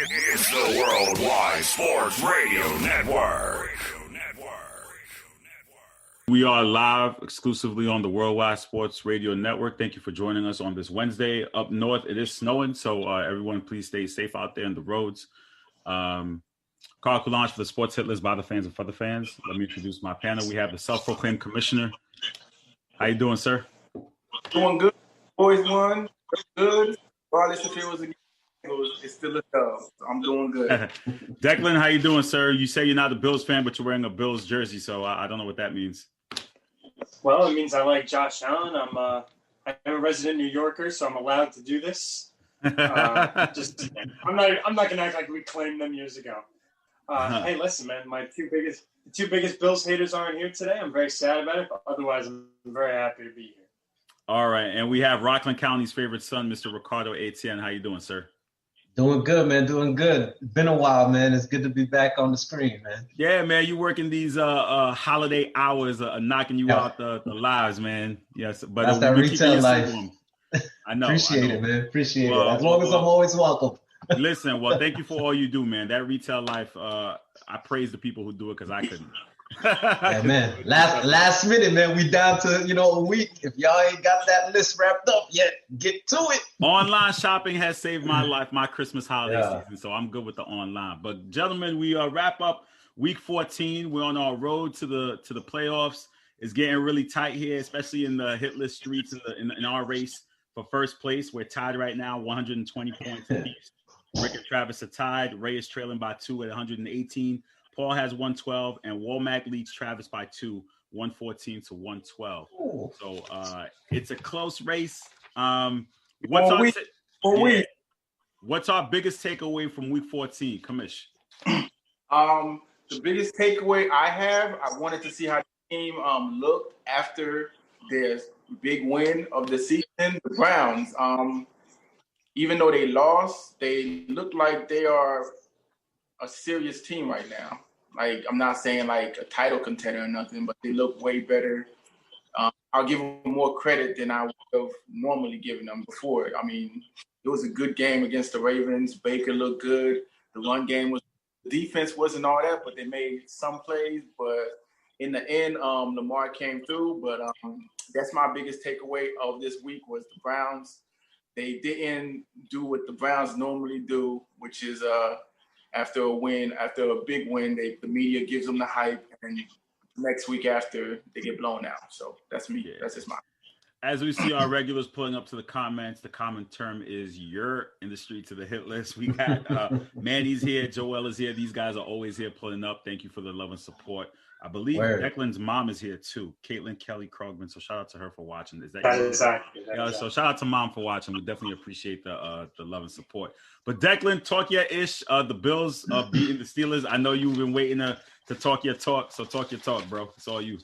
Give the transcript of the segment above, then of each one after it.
It's the Worldwide Sports Radio Network. We are live exclusively on the Worldwide Sports Radio Network. Thank you for joining us on this Wednesday. Up north, it is snowing, so everyone please stay safe out there on the roads. Carl Coulange for the Sports Hit List by the fans and for the fans. Let me introduce my panel. We have the self-proclaimed commissioner. How you doing, sir? Doing good. Boys won. Good. Regardless if it was a game, it's still a dub. So I'm doing good. Declan, how you doing, sir? You say you're not a Bills fan, but you're wearing a Bills jersey, so I don't know what that means. Well, it means I like Josh Allen. I'm a resident New Yorker, so I'm allowed to do this. I'm not gonna act like we claimed them years ago. Hey, listen, man, the two biggest Bills haters aren't here today. I'm very sad about it, but otherwise, I'm very happy to be here. All right, and we have Rockland County's favorite son, Mr. Ricardo Etienne. How you doing, sir? Doing good, man. Doing good. Been a while, man. It's good to be back on the screen, man. Yeah, man. You working these holiday hours, knocking you out the lives, man. Yes, but that's that retail life. I know. Appreciate it, man. Appreciate it. As long as I'm always welcome. Listen, well, thank you for all you do, man. That retail life, I praise the people who do it because I couldn't. Yeah, man. Last minute, man. We down to a week. If y'all ain't got that list wrapped up yet, get to it. Online shopping has saved my life, my Christmas holiday season, so I'm good with the online. But gentlemen, we wrap up week 14. We're on our road to the playoffs. It's getting really tight here, especially in the hit list streets in our race for first place. We're tied right now, 120 points apiece. Rick and Travis are tied. Ray is trailing by 2 at 118. Paul has 112, and Womack leads Travis by 2, 114 to 112. Ooh. So it's a close race. What's our biggest takeaway from week 14, Kamish? The biggest takeaway I wanted to see how the team looked after their big win of the season. The Browns, even though they lost, they look like they are a serious team right now. Like, I'm not saying like a title contender or nothing, but they look way better. I'll give them more credit than I would have normally given them before. I mean, it was a good game against the Ravens. Baker looked good. The run game the defense wasn't all that, but they made some plays. But in the end, Lamar came through. But that's my biggest takeaway of this week was the Browns. They didn't do what the Browns normally do, which is after a big win, the media gives them the hype, and next week after they get blown out. So that's me. Yeah. That's just mine. As we see our regulars pulling up to the comments, the common term is "you're in the streets of the hit list." We got Manny's here, Joel is here. These guys are always here pulling up. Thank you for the love and support. I believe Declan's mom is here too, Caitlin Kelly Krogman. So shout out to her for watching. Is that exactly? So shout out to mom for watching. We definitely appreciate the love and support. But Declan, talk your ish. The Bills beating the Steelers. I know you've been waiting to talk your talk. So talk your talk, bro. It's all you.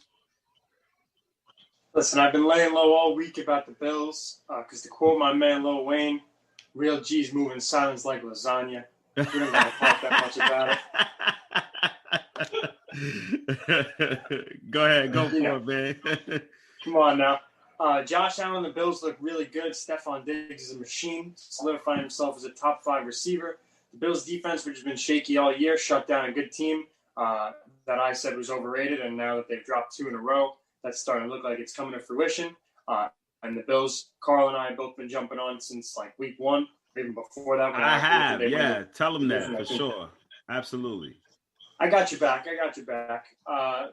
Listen, I've been laying low all week about the Bills because to quote my man Lil Wayne, real G's move in silence like lasagna. We don't gotta talk that much about it. Go ahead, go for it, man. Come on now. Josh Allen, the Bills look really good. Stephon Diggs is a machine, solidifying himself as a top 5 receiver. The Bills' defense, which has been shaky all year, shut down a good team that I said was overrated, and now that they've dropped 2 in a row, that's starting to look like it's coming to fruition. And the Bills, Carl and I have both been jumping on since like week 1, even before that. I have, yeah. Tell them that for sure. Absolutely. I got you back.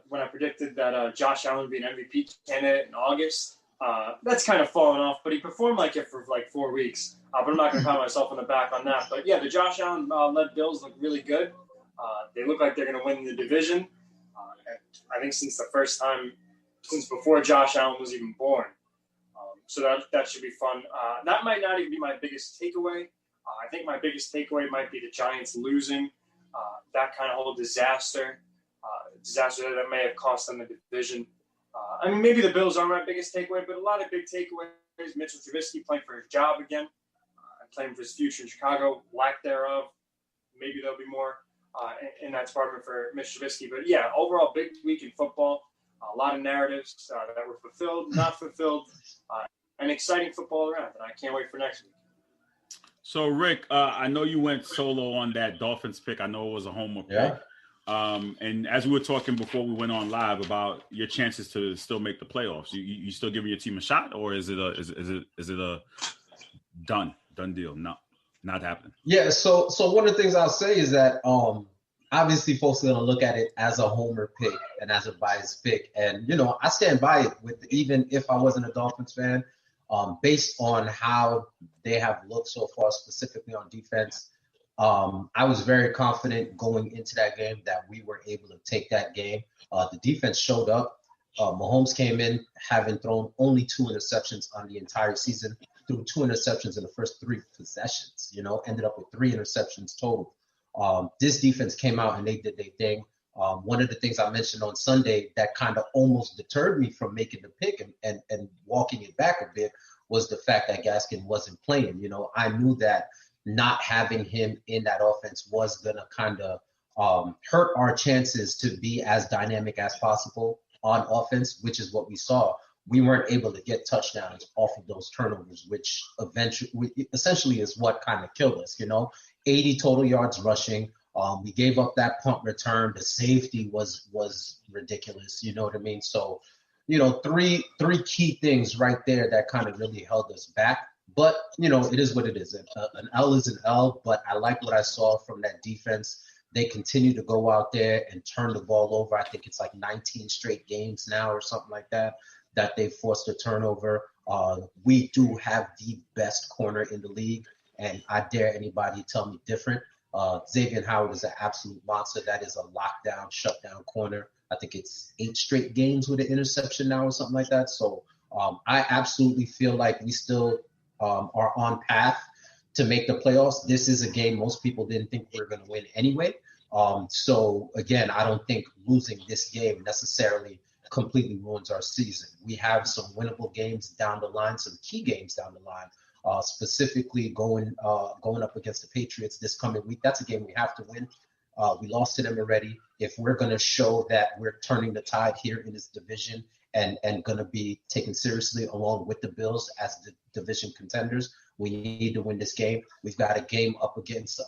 When I predicted that Josh Allen would be an MVP candidate in August, that's kind of fallen off, but he performed like it for like 4 weeks. But I'm not going to pat myself on the back on that. But yeah, the Josh Allen led Bills look really good. They look like they're going to win the division. I think since before Josh Allen was even born. So that should be fun. That might not even be my biggest takeaway. I think my biggest takeaway might be the Giants losing. That kind of whole disaster that may have cost them the division. I mean, maybe the Bills are my biggest takeaway, but a lot of big takeaways. Mitchell Trubisky playing for his job again, playing for his future in Chicago, lack thereof. Maybe there'll be more in that department for Mitch Trubisky. But yeah, overall, big week in football. A lot of narratives that were fulfilled, not fulfilled, and exciting football around. And I can't wait for next week. So Rick, I know you went solo on that Dolphins pick. I know it was a homer pick. And as we were talking before we went on live about your chances to still make the playoffs, you still giving your team a shot, or is it a done deal? No, not happening. Yeah. So one of the things I'll say is that obviously folks are gonna look at it as a homer pick and as a biased pick, and I stand by it. With even if I wasn't a Dolphins fan, based on how they have looked so far, specifically on defense. I was very confident going into that game that we were able to take that game. The defense showed up. Mahomes came in having thrown only 2 interceptions on the entire season, threw 2 interceptions in the first 3 possessions, ended up with 3 interceptions total. This defense came out and they did their thing. One of the things I mentioned on Sunday that kind of almost deterred me from making the pick and walking it back a bit was the fact that Gaskin wasn't playing. I knew that not having him in that offense was going to kind of hurt our chances to be as dynamic as possible on offense, which is what we saw. We weren't able to get touchdowns off of those turnovers, which essentially is what kind of killed us. 80 total yards rushing. We gave up that punt return. The safety was ridiculous. You know what I mean? So, three key things right there that kind of really held us back. But, it is what it is. An L is an L, but I like what I saw from that defense. They continue to go out there and turn the ball over. I think it's like 19 straight games now or something like that they've forced a turnover. We do have the best corner in the league, and I dare anybody tell me different. Xavier Howard is an absolute monster. That is a lockdown, shutdown corner. I think it's 8 straight games with an interception now or something like that. So I absolutely feel like we still are on path to make the playoffs. This is a game most people didn't think we were going to win anyway. So again, I don't think losing this game necessarily completely ruins our season. We have some winnable games down the line, some key games down the line. Specifically going up against the Patriots this coming week. That's a game we have to win. We lost to them already. If we're going to show that we're turning the tide here in this division and going to be taken seriously along with the Bills as the division contenders, we need to win this game. We've got a game up against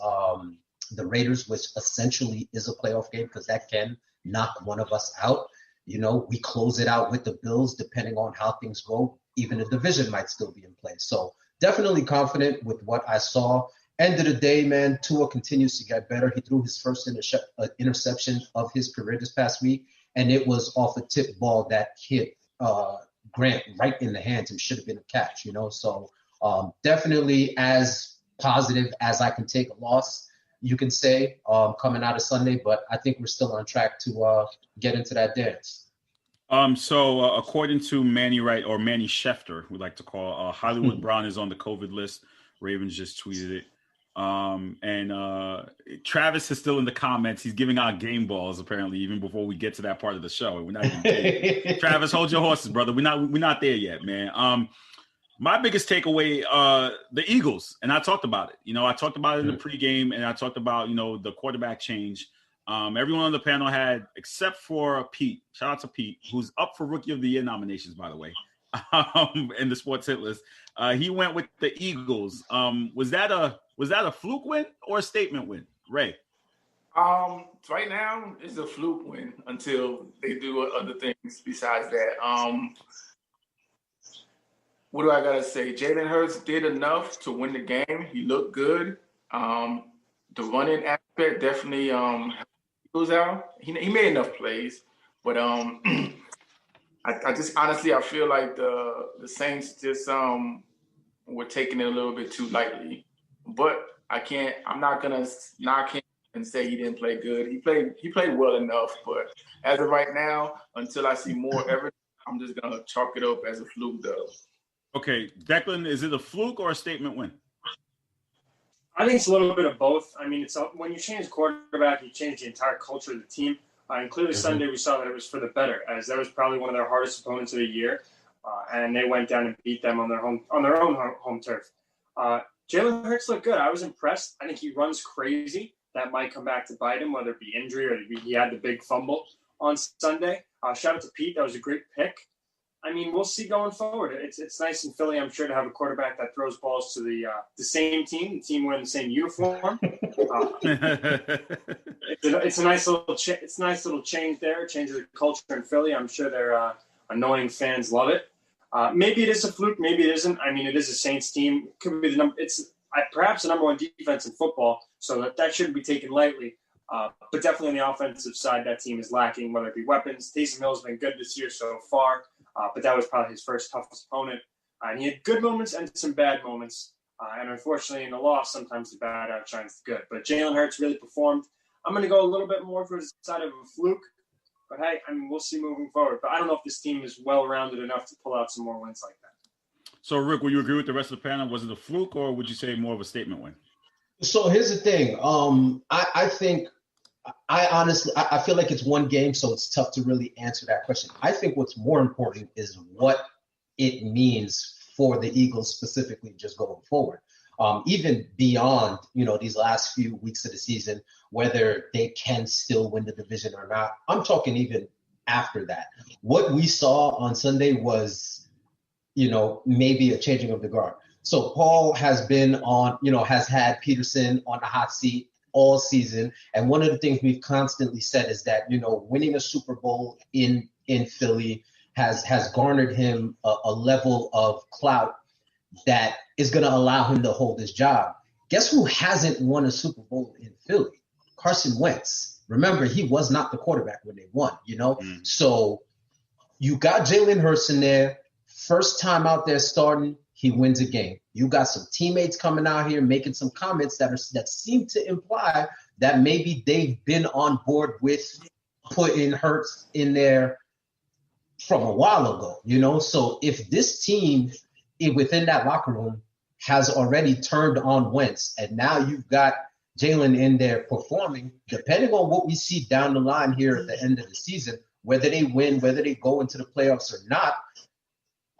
the Raiders, which essentially is a playoff game because that can knock one of us out. We close it out with the Bills, depending on how things go. Even the division might still be in play. So definitely confident with what I saw. End of the day, man, Tua continues to get better. He threw his first interception of his career this past week, and it was off a tip ball that hit Grant right in the hands and should have been a catch, So definitely as positive as I can take a loss, you can say, coming out of Sunday, but I think we're still on track to get into that dance. So according to Manny Wright, or Manny Schefter, we like to call, Hollywood Brown is on the COVID list. Ravens just tweeted it. And Travis is still in the comments. He's giving out game balls apparently, even before we get to that part of the show. We're not even Travis, hold your horses, brother. We're not there yet, man. My biggest takeaway, the Eagles, and I talked about it. I talked about it in the pregame, and I talked about the quarterback change. Everyone on the panel had, except for Pete. Shout out to Pete, who's up for Rookie of the Year nominations, by the way, in the Sports Hit List. He went with the Eagles. Was that a fluke win or a statement win, Ray? Right now it's a fluke win until they do other things besides that. What do I gotta say? Jalen Hurts did enough to win the game. He looked good. The running aspect definitely goes out. He made enough plays, but I just honestly I feel like the Saints just were taking it a little bit too lightly. But I'm not gonna knock him and say he didn't play good. He played well enough, but as of right now, until I see more evidence, I'm just gonna chalk it up as a fluke dub. Okay, Declan, is it a fluke or a statement win? I think it's a little bit of both. I mean, when you change quarterback, you change the entire culture of the team. And clearly Sunday we saw that it was for the better, as that was probably one of their hardest opponents of the year, and they went down and beat them on their own home turf. Jalen Hurts looked good. I was impressed. I think he runs crazy. That might come back to bite him, whether it be injury or he had the big fumble on Sunday. Shout out to Pete. That was a great pick. I mean, we'll see going forward. It's nice in Philly, I'm sure, to have a quarterback that throws balls to the same team, the team wearing the same uniform. It's a nice little change there, change of the culture in Philly. I'm sure their annoying fans love it. Maybe it is a fluke, maybe it isn't. I mean, it is a Saints team. Could be perhaps the number one defense in football, so that shouldn't be taken lightly. But definitely on the offensive side, that team is lacking, whether it be weapons. Taysom Hill's been good this year so far. But that was probably his first toughest opponent. And he had good moments and some bad moments. And unfortunately, in the loss, sometimes the bad outshines the good. But Jalen Hurts really performed. I'm going to go a little bit more towards the side of a fluke. But, hey, I mean, we'll see moving forward. But I don't know if this team is well-rounded enough to pull out some more wins like that. So, Rick, will you agree with the rest of the panel? Was it a fluke, or would you say more of a statement win? So here's the thing. I think I honestly feel like it's one game, so it's tough to really answer that question. I think what's more important is what it means for the Eagles specifically just going forward. Even beyond, these last few weeks of the season, whether they can still win the division or not. I'm talking even after that. What we saw on Sunday was, maybe a changing of the guard. So Paul has been on, has had Peterson on the hot seat all season. And one of the things we've constantly said is that, winning a Super Bowl in Philly has garnered him a level of clout that is going to allow him to hold his job. Guess who hasn't won a Super Bowl in Philly? Carson Wentz. Remember, he was not the quarterback when they won, So you got Jalen Hurts in there. First time out there starting, he wins a game. You got some teammates coming out here making some comments that seem to imply that maybe they've been on board with putting Hurts in there from a while ago, So if this team within that locker room has already turned on Wentz, and now you've got Jalen in there performing, depending on what we see down the line here at the end of the season, whether they win, whether they go into the playoffs or not,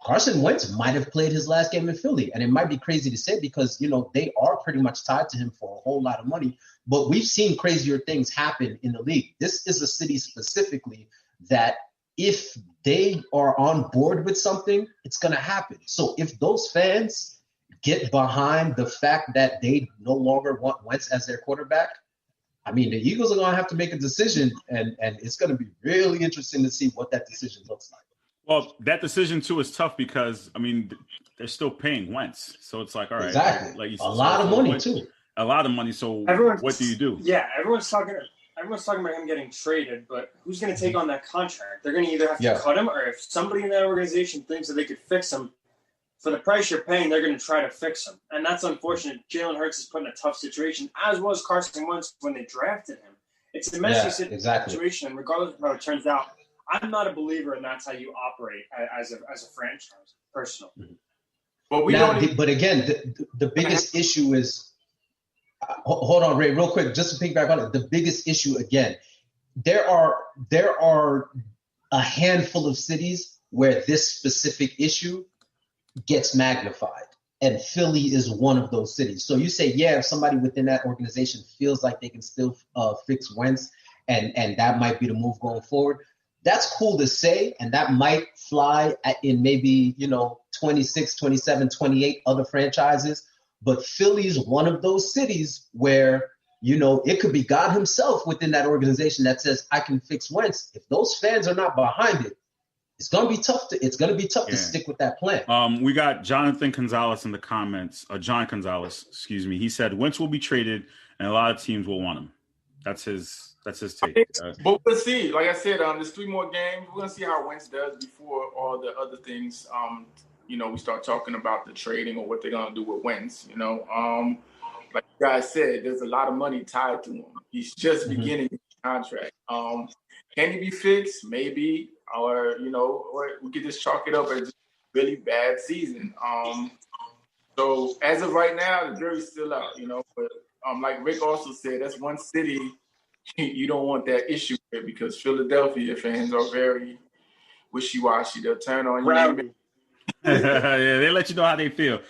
Carson Wentz might have played his last game in Philly. And it might be crazy to say because, they are pretty much tied to him for a whole lot of money. But we've seen crazier things happen in the league. This is a city specifically that if they are on board with something, it's going to happen. So if those fans get behind the fact that they no longer want Wentz as their quarterback, I mean, the Eagles are going to have to make a decision, and it's going to be really interesting to see what that decision looks like. Well, that decision, too, is tough because, I mean, they're still paying Wentz. So it's like, all right. Exactly. Like you said, a lot of money, too. A lot of money. So what do you do? Yeah, everyone's talking about him getting traded, but who's going to take on that contract? They're going to either have to cut him, or if somebody in that organization thinks that they could fix him, for the price you're paying, they're going to try to fix him. And that's unfortunate. Jalen Hurts is put in a tough situation, as was Carson Wentz when they drafted him. It's a messy situation, and regardless of how it turns out, I'm not a believer in that's how you operate as a franchise, personally. But but again, the biggest issue is hold on, Ray, real quick, just to piggyback on it. The biggest issue again, there are a handful of cities where this specific issue gets magnified, and Philly is one of those cities. So you say, if somebody within that organization feels like they can still fix Wentz, and that might be the move going forward. That's cool to say, and that might fly in maybe, 26, 27, 28 other franchises. But Philly is one of those cities where, it could be God himself within that organization that says, I can fix Wentz. If those fans are not behind it, it's going to be tough to stick with that plan. We got Jonathan Gonzalez in the comments. John Gonzalez, excuse me. He said Wentz will be traded, and a lot of teams will want him. That's his take. But we'll see. Like I said, there's 3 more games. We're gonna see how Wentz does before all the other things. We start talking about the trading or what they're gonna do with Wentz. Like you guys said, there's a lot of money tied to him. He's just beginning his contract. Can he be fixed? Maybe, or we could just chalk it up as a really bad season. So as of right now, the jury's still out. But like Rick also said, that's one city you don't want that issue with, because Philadelphia fans are very wishy-washy. They'll turn on you. Yeah, they let you know how they feel.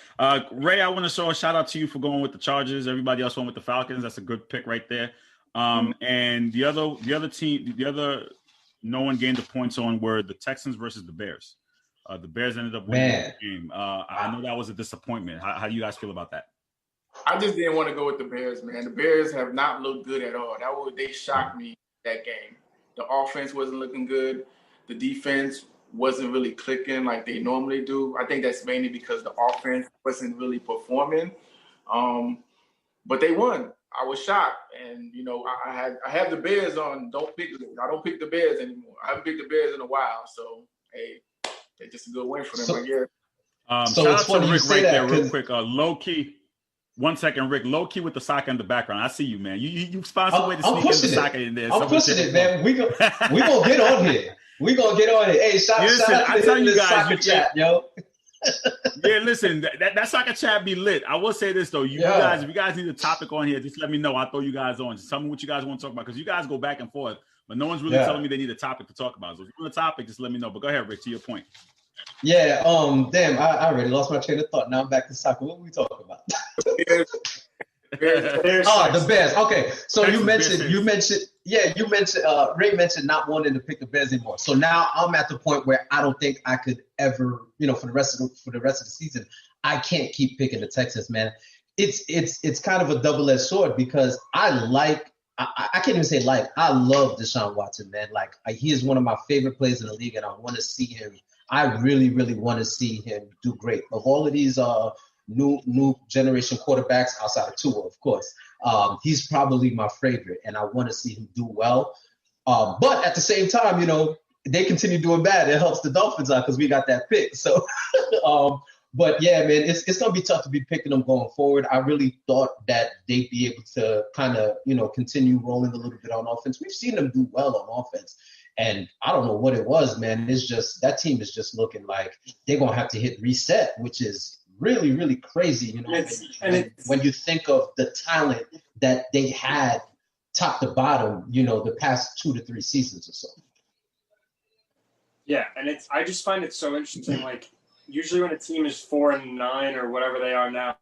Ray, I want to show a shout out to you for going with the Chargers. Everybody else went with the Falcons. That's a good pick right there. And the other team, no one gained the points on were the Texans versus the Bears. The Bears ended up winning the game. I know that was a disappointment. How do you guys feel about that? I just didn't want to go with the Bears, man. The Bears have not looked good at all. They shocked me that game. The offense wasn't looking good. The defense wasn't really clicking like they normally do. I think that's mainly because the offense wasn't really performing. But they won. I was shocked, and I have the Bears on. I don't pick the Bears anymore. I haven't picked the Bears in a while, so hey, it's just a good win for them, I guess. So shout out to Rick right there, real quick. Low key. 1 second, Rick. Low key with the soccer in the background. I see you, man. You found some way to sneak in the soccer in there. I'm pushing it, man. We gonna get on here. We gonna get on here. Hey, shout out to the soccer chat, yo. Yeah, listen, that soccer chat be lit. I will say this though, you guys, if you guys need a topic on here, just let me know. I'll throw you guys on. Just tell me what you guys want to talk about, because you guys go back and forth, but no one's really telling me they need a topic to talk about. So if you want a topic, just let me know. But go ahead, Rick, to your point. Yeah, damn, I already lost my train of thought. Now I'm back to soccer. What were we talking about? The Bears. Okay, so you mentioned, Ray mentioned not wanting to pick the Bears anymore. So now I'm at the point where I don't think I could ever, for the rest of the season, I can't keep picking the Texans, man. It's kind of a double-edged sword, because I can't even say I love Deshaun Watson, man. Like, he is one of my favorite players in the league, and I want to see him. I really, really want to see him do great. Of all of these new generation quarterbacks, outside of Tua, of course, he's probably my favorite, and I want to see him do well. But at the same time, they continue doing bad. It helps the Dolphins out because we got that pick. So, but yeah, man, it's gonna be tough to be picking them going forward. I really thought that they'd be able to kind of continue rolling a little bit on offense. We've seen them do well on offense. And I don't know what it was, man. It's just that team is just looking like they're going to have to hit reset, which is really, really crazy. When you think of the talent that they had top to bottom, the past 2 to 3 seasons or so. Yeah, and I just find it so interesting. Like, usually when a team is 4-9 or whatever they are now,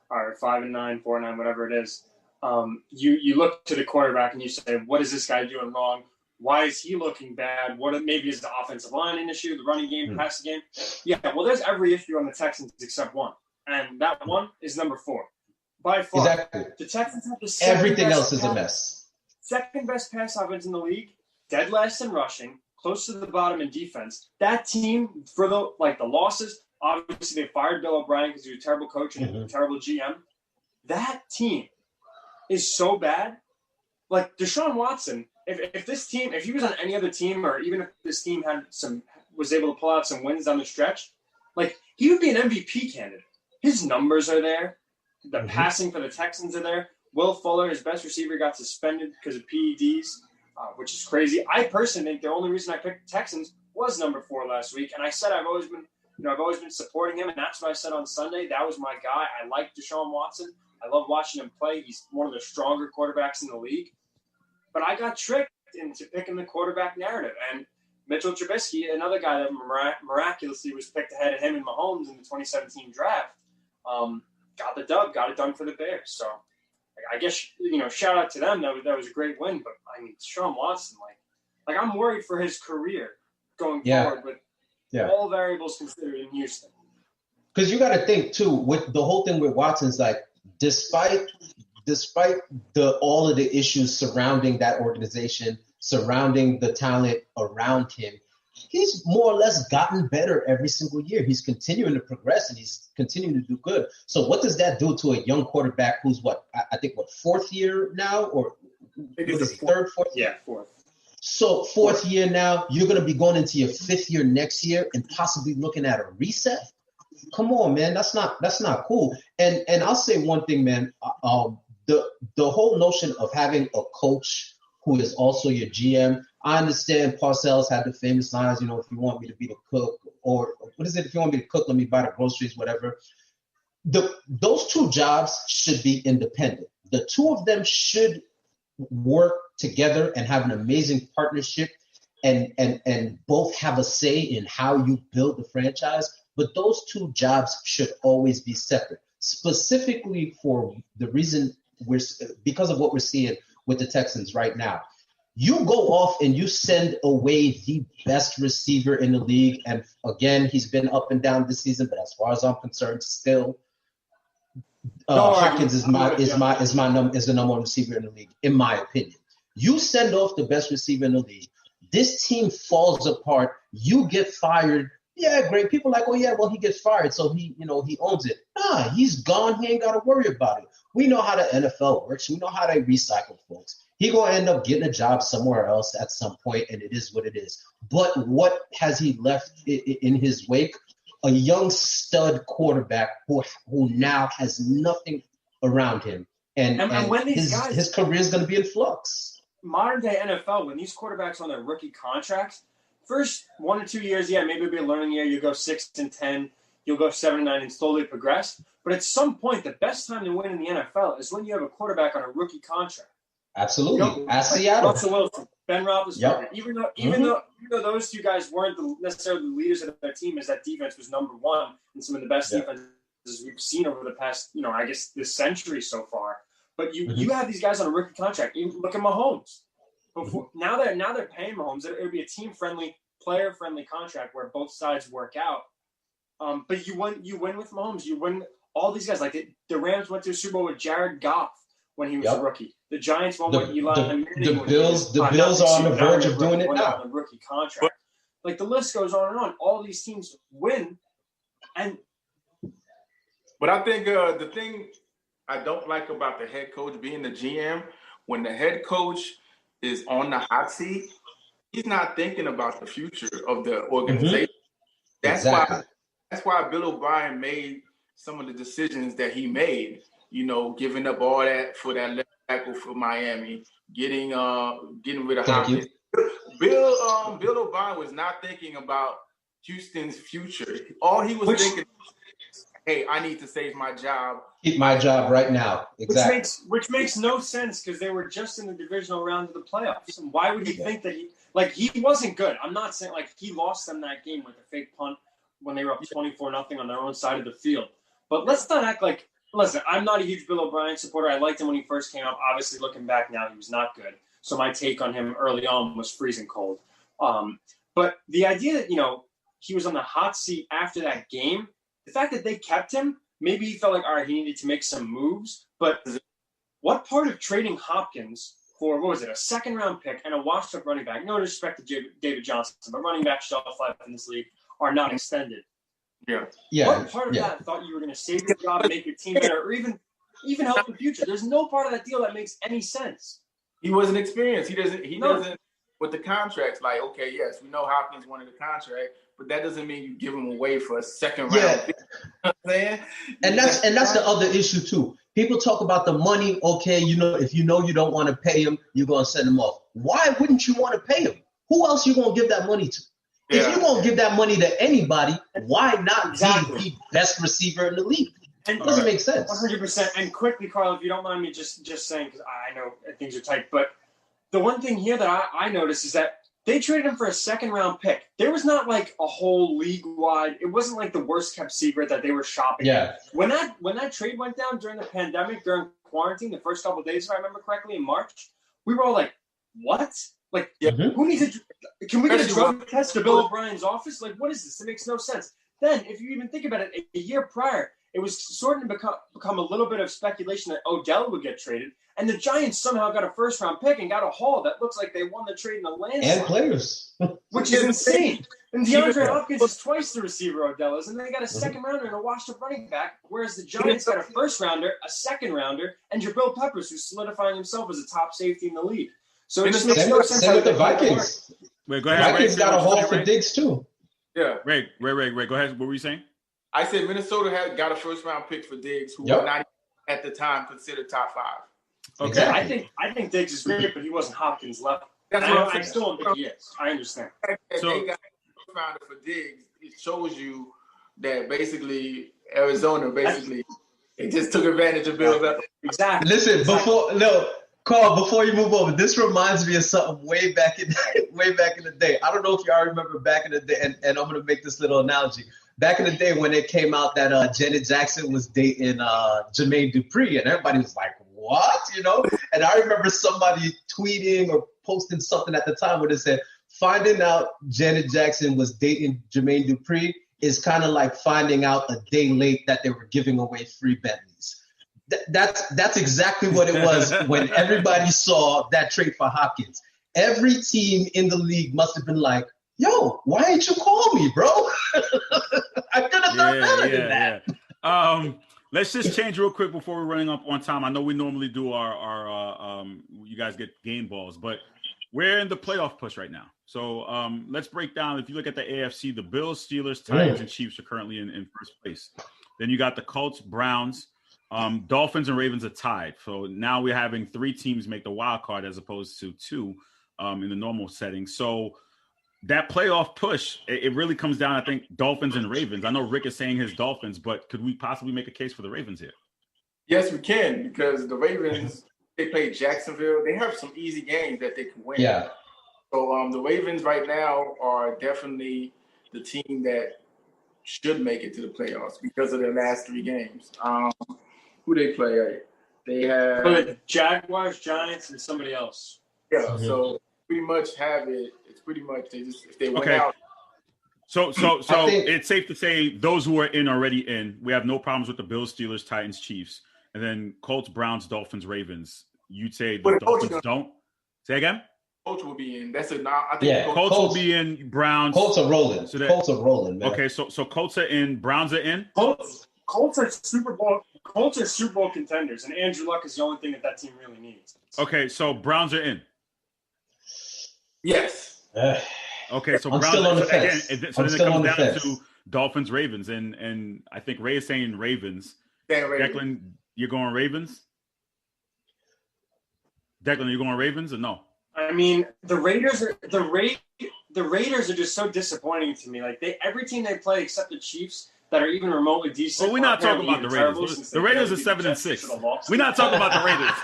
or 5-9, 4-9, whatever it is, you look to the quarterback and you say, what is this guy doing wrong? Why is he looking bad? Maybe is the offensive line an issue, the running game, the passing game? Yeah, well, there's every issue on the Texans except one. And that one is number 4. By far. Exactly. The Texans have the everything else is a mess. Second best pass offense in the league, dead last in rushing, close to the bottom in defense. That team, for the losses, obviously they fired Bill O'Brien because he was a terrible coach and a terrible GM. That team is so bad. Like, Deshaun Watson, if he was on any other team, or even if this team was able to pull out some wins down the stretch, like, he would be an MVP candidate. His numbers are there. The passing for the Texans are there. Will Fuller, his best receiver, got suspended because of PEDs, which is crazy. I personally think the only reason I picked the Texans was number 4 last week, and I said I've always been supporting him, and that's what I said on Sunday. That was my guy. I like Deshaun Watson. I love watching him play. He's one of the stronger quarterbacks in the league. But I got tricked into picking the quarterback narrative. And Mitchell Trubisky, another guy that miraculously was picked ahead of him and Mahomes in the 2017 draft, got the dub, got it done for the Bears. So I guess, shout out to them. That was a great win. But, I mean, Deshaun Watson, like I'm worried for his career going forward with all variables considered in Houston. Because you got to think, too, with the whole thing with Watson's, like, despite all of the issues surrounding that organization, surrounding the talent around him, he's more or less gotten better every single year. He's continuing to progress, and he's continuing to do good. So what does that do to a young quarterback who's I think 4th year now, or third, 4th? Yeah, 4th. So 4th year now, you're going to be going into your 5th year next year and possibly looking at a reset. Come on, man. That's not cool. And I'll say one thing, man. The whole notion of having a coach who is also your GM. I understand Parcells had the famous lines, if you want me to be the cook, or what is it? If you want me to cook, let me buy the groceries, whatever. Those 2 jobs should be independent. The 2 of them should work together and have an amazing partnership, and both have a say in how you build the franchise. But those 2 jobs should always be separate, specifically for the reason because of what we're seeing with the Texans right now. You go off and you send away the best receiver in the league. And again, he's been up and down this season, but as far as I'm concerned, still Hopkins is the number one receiver in the league, in my opinion. You send off the best receiver in the league. This team falls apart. You get fired. Yeah, great. People are like, oh yeah, well he gets fired, so he owns it. Nah, he's gone. He ain't got to worry about it. We know how the NFL works. We know how they recycle folks. He gonna end up getting a job somewhere else at some point, and it is what it is. But what has he left in his wake? A young stud quarterback who now has nothing around him, and when his career is going to be in flux. Modern day NFL, when these quarterbacks on their rookie contracts, first 1 or 2 years, yeah, maybe it'll be a learning year. You'll go 6-10, you'll go 7-9, and slowly progress. But at some point, the best time to win in the NFL is when you have a quarterback on a rookie contract. Absolutely. At Seattle. Russell Wilson, Ben Roethlisberger. Yep. Even though those two guys weren't necessarily the leaders of their team, as that defense was number one in some of the best defenses we've seen over the past, I guess this century so far. But you have these guys on a rookie contract. You look at Mahomes. Now they're paying Mahomes. It would be a team-friendly, player-friendly contract where both sides work out. But you win with Mahomes. You win all these guys. Like the Rams went to a Super Bowl with Jared Goff when he was a rookie. The Giants won with Eli Manning. The Bills are on the verge of doing it now. On a rookie contract. Like the list goes on and on. All these teams win, But I think the thing I don't like about the head coach being the GM, when the head coach is on the hot seat, he's not thinking about the future of the organization. That's why Bill O'Brien made some of the decisions that he made. Giving up all that for that left tackle for Miami, getting rid of Hopkins. Bill O'Brien was not thinking about Houston's future. All he was thinking, hey, I need to save my job. Keep my job right now. Exactly. Which makes no sense because they were just in the divisional round of the playoffs. And why would he think that he wasn't good? I'm not saying he lost them that game with a fake punt when they were up 24-0 on their own side of the field. But let's not act like. Listen, I'm not a huge Bill O'Brien supporter. I liked him when he first came up. Obviously, looking back now, he was not good. So my take on him early on was freezing cold. But the idea that, he was on the hot seat after that game, the fact that they kept him, maybe he felt like, all right, he needed to make some moves. But what part of trading Hopkins for, a second-round pick and a washed-up running back, no disrespect to David Johnson, but running back shelf life in this league are not extended. Yeah. What part of that thought you were going to save your job, make your team better, or even help the future? There's no part of that deal that makes any sense. He wasn't experienced. He doesn't with the contracts. Like, okay, yes, we know Hopkins wanted a contract, but that doesn't mean you give him away for a second round. Pick. You know what I'm saying? And that's the other issue too. People talk about the money. Okay, if you don't want to pay him, you're going to send him off. Why wouldn't you want to pay him? Who else you going to give that money to? If you're going to give that money to anybody, why not be the best receiver in the league? It doesn't make sense. 100%. And quickly, Carl, if you don't mind me just saying, because I know things are tight, but the one thing here that I noticed is that they traded him for a second-round pick. There was not like a whole league-wide – it wasn't like the worst-kept secret that they were shopping. Yeah. When that trade went down during the pandemic, during quarantine, the first couple of days, if I remember correctly, in March, we were all like, what? Like, who needs a – can we get a drug test to Bill O'Brien's office? Like, what is this? It makes no sense. Then, if you even think about it, a year prior, it was starting to become a little bit of speculation that Odell would get traded, and the Giants somehow got a first-round pick and got a haul that looks like they won the trade in a landslide. And players. Which is insane. And DeAndre Hopkins is twice the receiver Odell is, and they got a second-rounder and a washed-up running back, whereas the Giants got a first-rounder, a second-rounder, and Jabril Peppers, who's solidifying himself as a top safety in the league. So it just makes no sense. Same with the Vikings. Wait, go ahead. Vikings got a haul for Diggs too. Yeah. Ray, go ahead. What were you saying? I said Minnesota got a first-round pick for Diggs, who were not at the time considered top 5. Okay. Exactly. I think Diggs is great, but he wasn't Hopkins level. I still don't think he is. I understand. So they got a first-rounder for Diggs. It shows you that basically Arizona they just took advantage of Bill's. Exactly. Listen, Carl, before you move over, this reminds me of something way back in the day. I don't know if y'all remember back in the day, and I'm going to make this little analogy. Back in the day when it came out that Janet Jackson was dating Jermaine Dupri, and everybody was like, what? You know? And I remember somebody tweeting or posting something at the time where they said, finding out Janet Jackson was dating Jermaine Dupri is kind of like finding out a day late that they were giving away free Bentleys. That's exactly what it was when everybody saw that trade for Hopkins. Every team in the league must have been like, yo, why ain't you call me, bro? I could have done better than that. Yeah. Let's just change real quick before we're running up on time. I know we normally do our you guys get game balls, but we're in the playoff push right now. So let's break down. If you look at the AFC, the Bills, Steelers, Titans, and Chiefs are currently in first place. Then you got the Colts, Browns, Dolphins, and Ravens are tied. So now we're having 3 teams make the wild card as opposed to 2 in the normal setting. So that playoff push, it really comes down, I think, Dolphins and Ravens. I know Rick is saying his Dolphins, but could we possibly make a case for the Ravens here? Yes, we can, because the Ravens, they play Jacksonville. They have some easy games that they can win. Yeah. So the Ravens right now are definitely the team that should make it to the playoffs because of their last 3 games. Who they play? They have Jaguars, Giants, and somebody else. Yeah, so pretty much have it. It's pretty much if they win out. So it's safe to say those who are in already in. We have no problems with the Bills, Steelers, Titans, Chiefs, and then Colts, Browns, Dolphins, Ravens. You'd say the Dolphins don't. Say again. Colts will be in. That's I think Colts will be in. Browns. Colts are rolling. Colts are rolling, man. Okay, so Colts are in. Browns are in. Colts are Super Bowl contenders, and Andrew Luck is the only thing that team really needs. Okay, so Browns are in. Yes. Okay, so I'm Browns still on the fence. Again, so then it comes down to Dolphins, Ravens, and I think Ray is saying Ravens. Declan, you're going Ravens? Declan, you going Ravens or no? I mean, the Raiders are just so disappointing to me. Like every team they play except the Chiefs that are even remotely decent. Well, we're not talking about the Raiders. The Raiders are 7-6. We're not talking about the Raiders.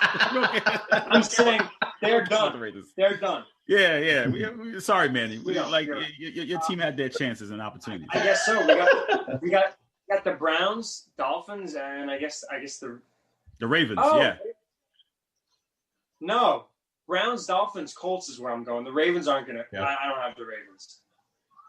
I'm saying they're done. They're done. Yeah. We sorry, Manny. Your team had their chances and opportunities. I guess so. We got the Browns, Dolphins, and I guess the Ravens. Oh, yeah. No, Browns, Dolphins, Colts is where I'm going. The Ravens aren't gonna. Yeah. I don't have the Ravens.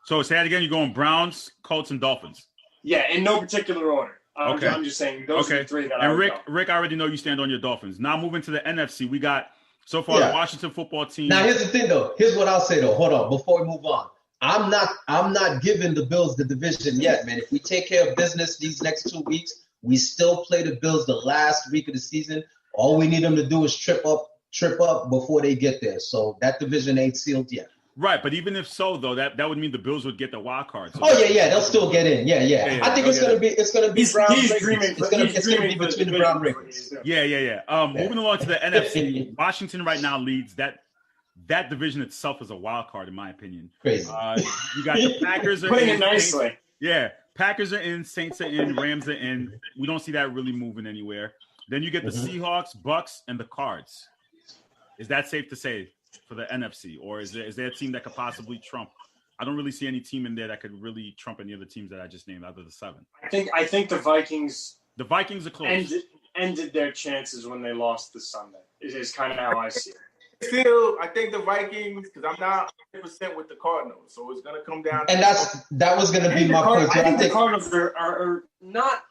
So say that again. You're going Browns, Colts, and Dolphins. Yeah, in no particular order. Okay. I'm just saying those are the 3 that I And would Rick, I already know you stand on your Dolphins. Now moving to the NFC, we got so far the Washington football team. Now here's the thing, though. Here's what I'll say, though. Hold on, before we move on. I'm not giving the Bills the division yet, man. If we take care of business these next 2 weeks, we still play the Bills the last week of the season. All we need them to do is trip up before they get there. So that division ain't sealed yet. Right, but even if so, though, that would mean the Bills would get the wild card. So they'll still get in. Yeah. I think it's gonna be Browns Ravens. It's gonna be between the Browns Ravens. Yeah. Moving along to the NFC, Washington right now leads that division itself is a wild card in my opinion. Crazy. You got the Packers are putting in, it nicely. Saints, yeah, Packers are in, Saints are in, Rams are in. We don't see that really moving anywhere. Then you get the Seahawks, Bucks, and the Cards. Is that safe to say for the NFC, or is there a team that could possibly trump? I don't really see any team in there that could really trump any of the teams that I just named out of the 7. I think the Vikings. The Vikings are close. Ended their chances when they lost this Sunday. Is kind of how I see it. Still, I think the Vikings, because I'm not 100% with the Cardinals, so it's going to come down. And that was going to be my point. I think the Cardinals are not.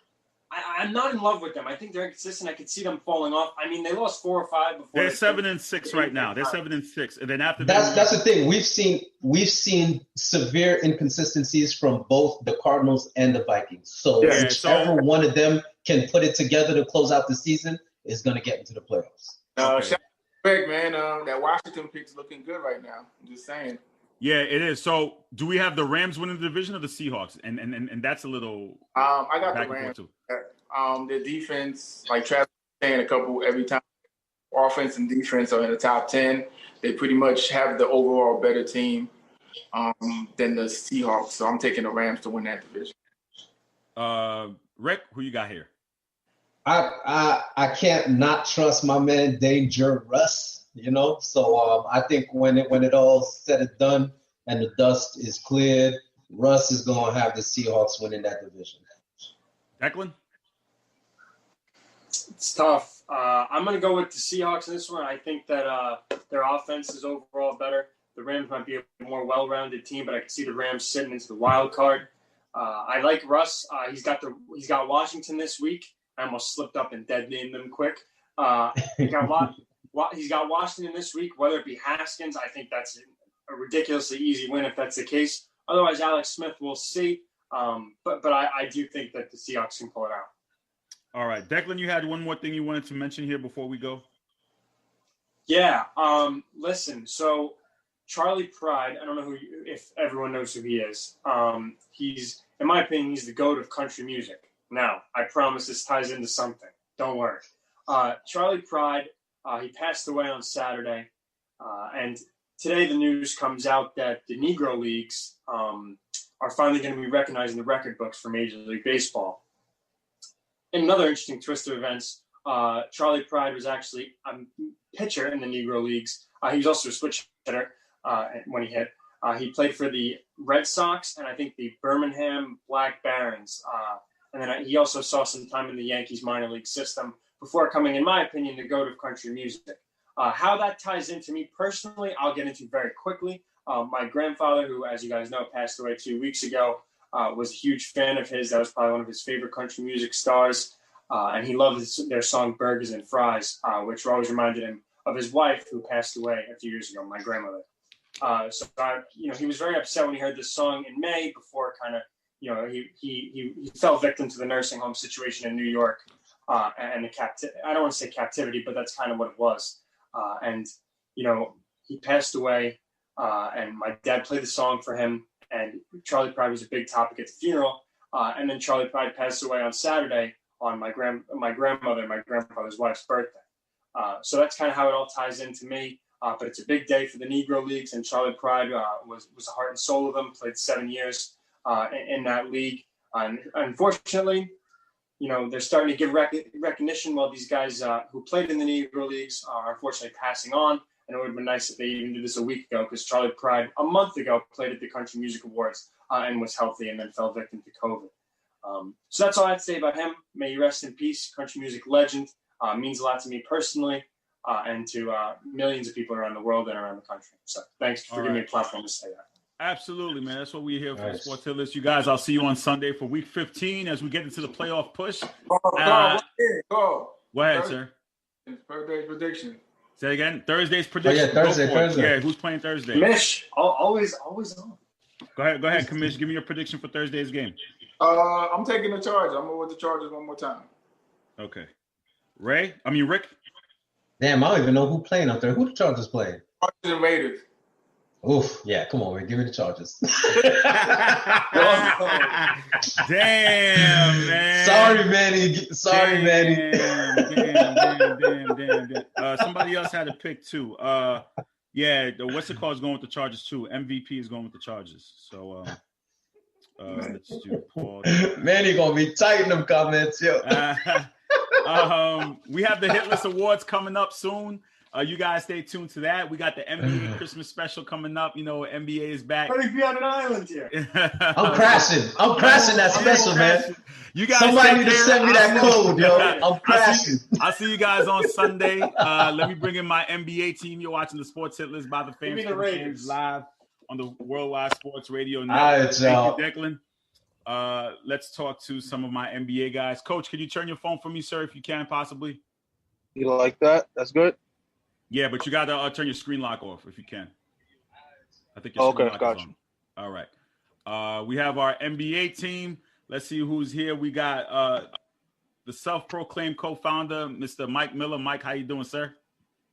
I'm not in love with them. I think they're inconsistent. I could see them falling off. I mean, they lost 4 or 5 before. They're 7-6 right now. They're 7-6, and then after that's the thing. We've seen severe inconsistencies from both the Cardinals and the Vikings. So whichever one of them can put it together to close out the season is going to get into the playoffs. Shout out Greg, man. That Washington pick's looking good right now. I'm just saying. Yeah, it is. So, do we have the Rams winning the division or the Seahawks? And that's a little. I got the Rams. Too. Their defense, like Travis was saying, every time, offense and defense are in the top 10. They pretty much have the overall better team than the Seahawks. So I'm taking the Rams to win that division. Rick, who you got here? I can't not trust my man Dangerous. So I think when it all said and done and the dust is cleared, Russ is going to have the Seahawks winning that division. Declan? It's tough. I'm going to go with the Seahawks in this one. I think that their offense is overall better. The Rams might be a more well-rounded team, but I can see the Rams sitting into the wild card. I like Russ. He's got Washington this week. I almost slipped up and dead named them quick. He's got Washington this week. Whether it be Haskins, I think that's a ridiculously easy win if that's the case. Otherwise, Alex Smith, we'll see. But I do think that the Seahawks can pull it out. All right, Declan, you had one more thing you wanted to mention here before we go. Yeah. Listen. So Charlie Pride. I don't know if everyone knows who he is. He's, in my opinion, he's the GOAT of country music. Now, I promise this ties into something. Don't worry. Charlie Pride. He passed away on Saturday, and today the news comes out that the Negro Leagues are finally going to be recognized in the record books for Major League Baseball. In another interesting twist of events, Charlie Pride was actually a pitcher in the Negro Leagues. He was also a switch hitter when he hit. He played for the Red Sox and I think the Birmingham Black Barons. And then he also saw some time in the Yankees minor league system before coming, in my opinion, the GOAT of country music. How that ties into me personally, I'll get into very quickly. My grandfather, who, as you guys know, passed away 2 weeks ago, was a huge fan of his. That was probably one of his favorite country music stars. And he loved their song Burgers and Fries, which always reminded him of his wife, who passed away a few years ago, my grandmother. He was very upset when he heard this song in May before he fell victim to the nursing home situation in New York. And I don't want to say captivity, but that's kind of what it was. He passed away, and my dad played the song for him, and Charlie Pride was a big topic at the funeral. And then Charlie Pride passed away on Saturday on my grandmother, my grandfather's wife's birthday. So that's kind of how it all ties into me. But it's a big day for the Negro Leagues, and Charlie Pride was the heart and soul of them, played 7 years in that league. And unfortunately, they're starting to give recognition while these guys who played in the Negro Leagues are unfortunately passing on. And it would have been nice if they even did this a week ago, because Charlie Pride a month ago played at the Country Music Awards and was healthy and then fell victim to COVID. So that's all I have to say about him. May he rest in peace. Country music legend. Means a lot to me personally and to millions of people around the world and around the country. So thanks for giving me a platform to say that. Absolutely, man. That's what we're here for. Nice. Sports Hit List. You guys, I'll see you on Sunday for Week 15 as we get into the playoff push. Go ahead, sir. Thursday's prediction. Say again. Thursday's prediction. Thursday. Yeah, who's playing Thursday? Mish, always on. Go ahead, Kamish. Give me your prediction for Thursday's game. I'm taking the Chargers. I'm going with the Chargers one more time. Okay. Rick? Damn, I don't even know who playing up there. Who the Chargers playing? Chargers and Raiders. Oof, yeah, come on, man. Give me the Chargers. Damn, man. Sorry, Manny. Damn. Somebody else had a pick, too. What's the call is going with the Chargers, too. MVP is going with the Chargers. So, let's do Paul. Manny going to be tight in them comments, yo. We have the Hit List Awards coming up soon. You guys stay tuned to that. We got the NBA Christmas special coming up. NBA is back. How do you be on an island here? I'm crashing that special, man. You guys, somebody need to send me that code, yo. I'm crashing. I'll see you guys on Sunday. Let me bring in my NBA team. You're watching the Sports Hit List by the Fans live on the Worldwide Sports Radio Network. All right, y'all. Thank you, Declan. Let's talk to some of my NBA guys. Coach, can you turn your phone for me, sir, if you can, possibly? You like that? That's good. Yeah, but you got to turn your screen lock off if you can. I think your screen lock is on. All right. We have our NBA team. Let's see who's here. We got the self-proclaimed co-founder, Mr. Mike Miller. Mike, how you doing, sir?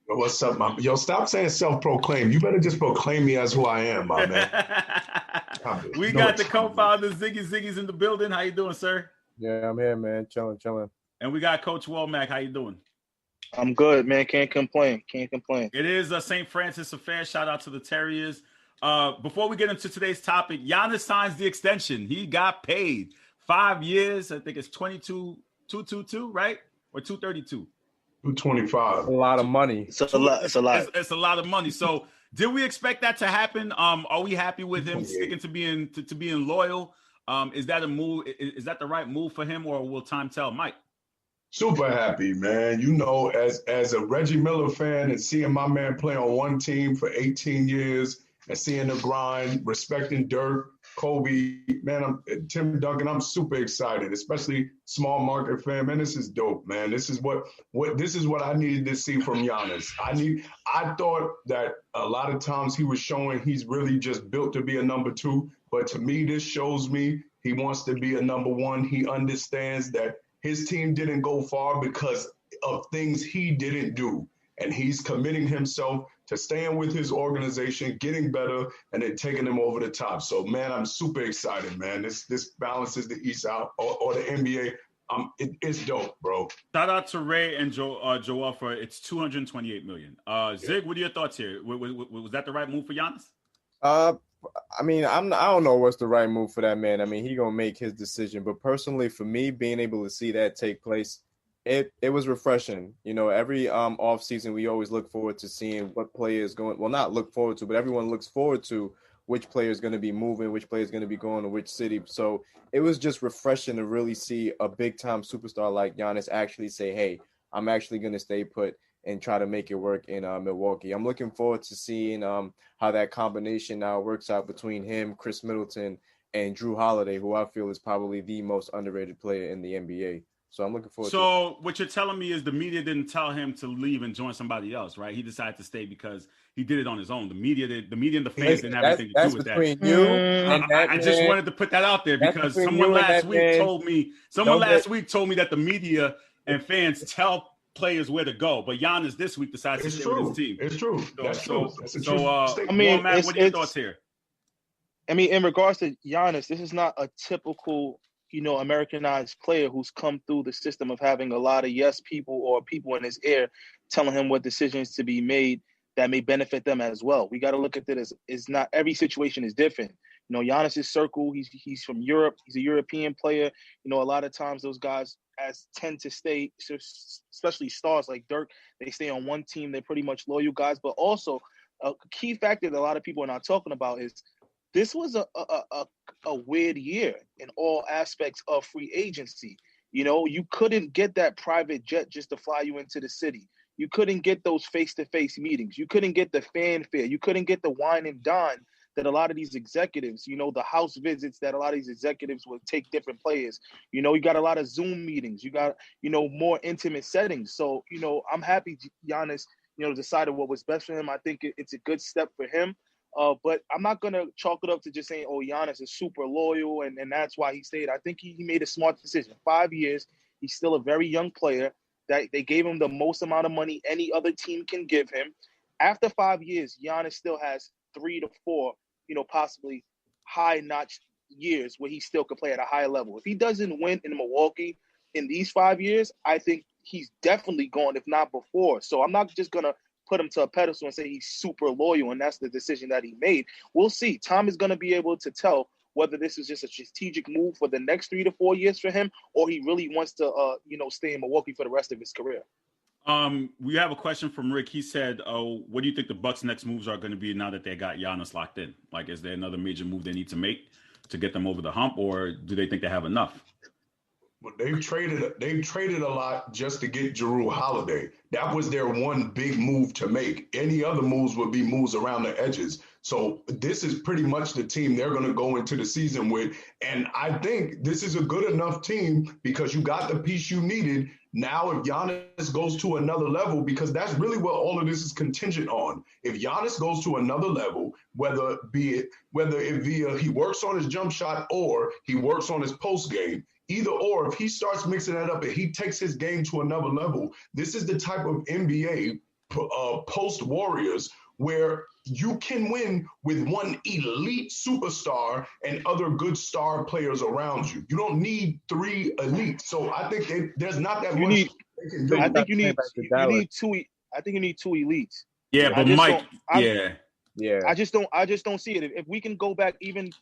What's up, man? Yo, stop saying self-proclaimed. You better just proclaim me as who I am, my man. We got the co-founder, Ziggy. Ziggy's in the building. How you doing, sir? Yeah, I'm here, man. Chilling. And we got Coach Womack. How you doing? I'm good, man. Can't complain. It is a St. Francis affair. Shout out to the Terriers. Before we get into today's topic, Giannis signs the extension. He got paid 5 years. I think it's 222, right? Or 232? 225. A lot of money. It's a lot. It's a lot of money. So did we expect that to happen? Are we happy with him sticking to being loyal? Is that a move? Is that the right move for him, or will time tell? Mike? Super happy, man. You know, as a Reggie Miller fan and seeing my man play on one team for 18 years and seeing the grind, respecting Dirk, Kobe, man, Tim Duncan, I'm super excited, especially small market fan. Man, this is dope, man. This is what this is what I needed to see from Giannis. I thought that a lot of times he was showing he's really just built to be a number two, but to me, this shows me he wants to be a number one. He understands that his team didn't go far because of things he didn't do. And he's committing himself to staying with his organization, getting better, and then taking them over the top. So, man, I'm super excited, man. This balances the East out or the NBA. It's dope, bro. Shout out to Ray and Joel for it's $228 million. Zig, what are your thoughts here? Was that the right move for Giannis? I mean, I don't know what's the right move for that man. I mean, he gonna make his decision. But personally, for me, being able to see that take place, it was refreshing. You know, every off season, we always look forward to seeing what player is going. Well, not look forward to, but everyone looks forward to which player is going to be moving, which player is going to be going to which city. So it was just refreshing to really see a big time superstar like Giannis actually say, "Hey, I'm actually going to stay put and try to make it work in Milwaukee." I'm looking forward to seeing how that combination now works out between him, Chris Middleton, and Drew Holiday, who I feel is probably the most underrated player in the NBA. So I'm looking forward to it. So what you're telling me is the media didn't tell him to leave and join somebody else, right? He decided to stay because he did it on his own. The media and the fans didn't have anything to do with that. That's between you and that I just wanted to put that out there because someone last week told me that the media and fans tell players where to go, but Giannis this week decided to stay with his team. It's true. That's true. I mean, Matt, what are your thoughts here? I mean, in regards to Giannis, this is not a typical, Americanized player who's come through the system of having a lot of yes people or people in his ear telling him what decisions to be made that may benefit them as well. We got to look at it as is not every situation is different. Giannis's circle, he's from Europe. He's a European player. A lot of times those guys tend to stay, especially stars like Dirk, they stay on one team. They're pretty much loyal guys. But also a key factor that a lot of people are not talking about is this was a weird year in all aspects of free agency. You couldn't get that private jet just to fly you into the city. You couldn't get those face-to-face meetings. You couldn't get the fanfare. You couldn't get the wine and dine that a lot of these executives, the house visits that a lot of these executives would take different players. You got a lot of Zoom meetings. You got, more intimate settings. So, I'm happy Giannis, decided what was best for him. I think it's a good step for him. But I'm not going to chalk it up to just saying, Giannis is super loyal and that's why he stayed. I think he made a smart decision. 5 years, he's still a very young player. That they gave him the most amount of money any other team can give him. After 5 years, Giannis still has 3 to 4, possibly high-notch years where he still could play at a high level. If he doesn't win in Milwaukee in these 5 years, I think he's definitely gone, if not before. So I'm not just going to put him to a pedestal and say he's super loyal and that's the decision that he made. We'll see. Tom is going to be able to tell whether this is just a strategic move for the next 3 to 4 years for him or he really wants to, stay in Milwaukee for the rest of his career. We have a question from Rick. He said, what do you think the Bucks' next moves are going to be now that they got Giannis locked in? Like, is there another major move they need to make to get them over the hump, or do they think they have enough? Well, they've traded a lot just to get Jrue Holiday. That was their one big move to make. Any other moves would be moves around the edges. So this is pretty much the team they're going to go into the season with. And I think this is a good enough team because you got the piece you needed. Now, if Giannis goes to another level, because that's really what all of this is contingent on. If Giannis goes to another level, whether it via he works on his jump shot or he works on his post game, either or, if he starts mixing that up and he takes his game to another level, this is the type of NBA post-Warriors where you can win with one elite superstar and other good star players around you. You don't need 3 elites. So I think there's not that much. I think you need 2. I think you need 2 elites. Yeah, but Mike, yeah. I just don't see it. If we can go back, even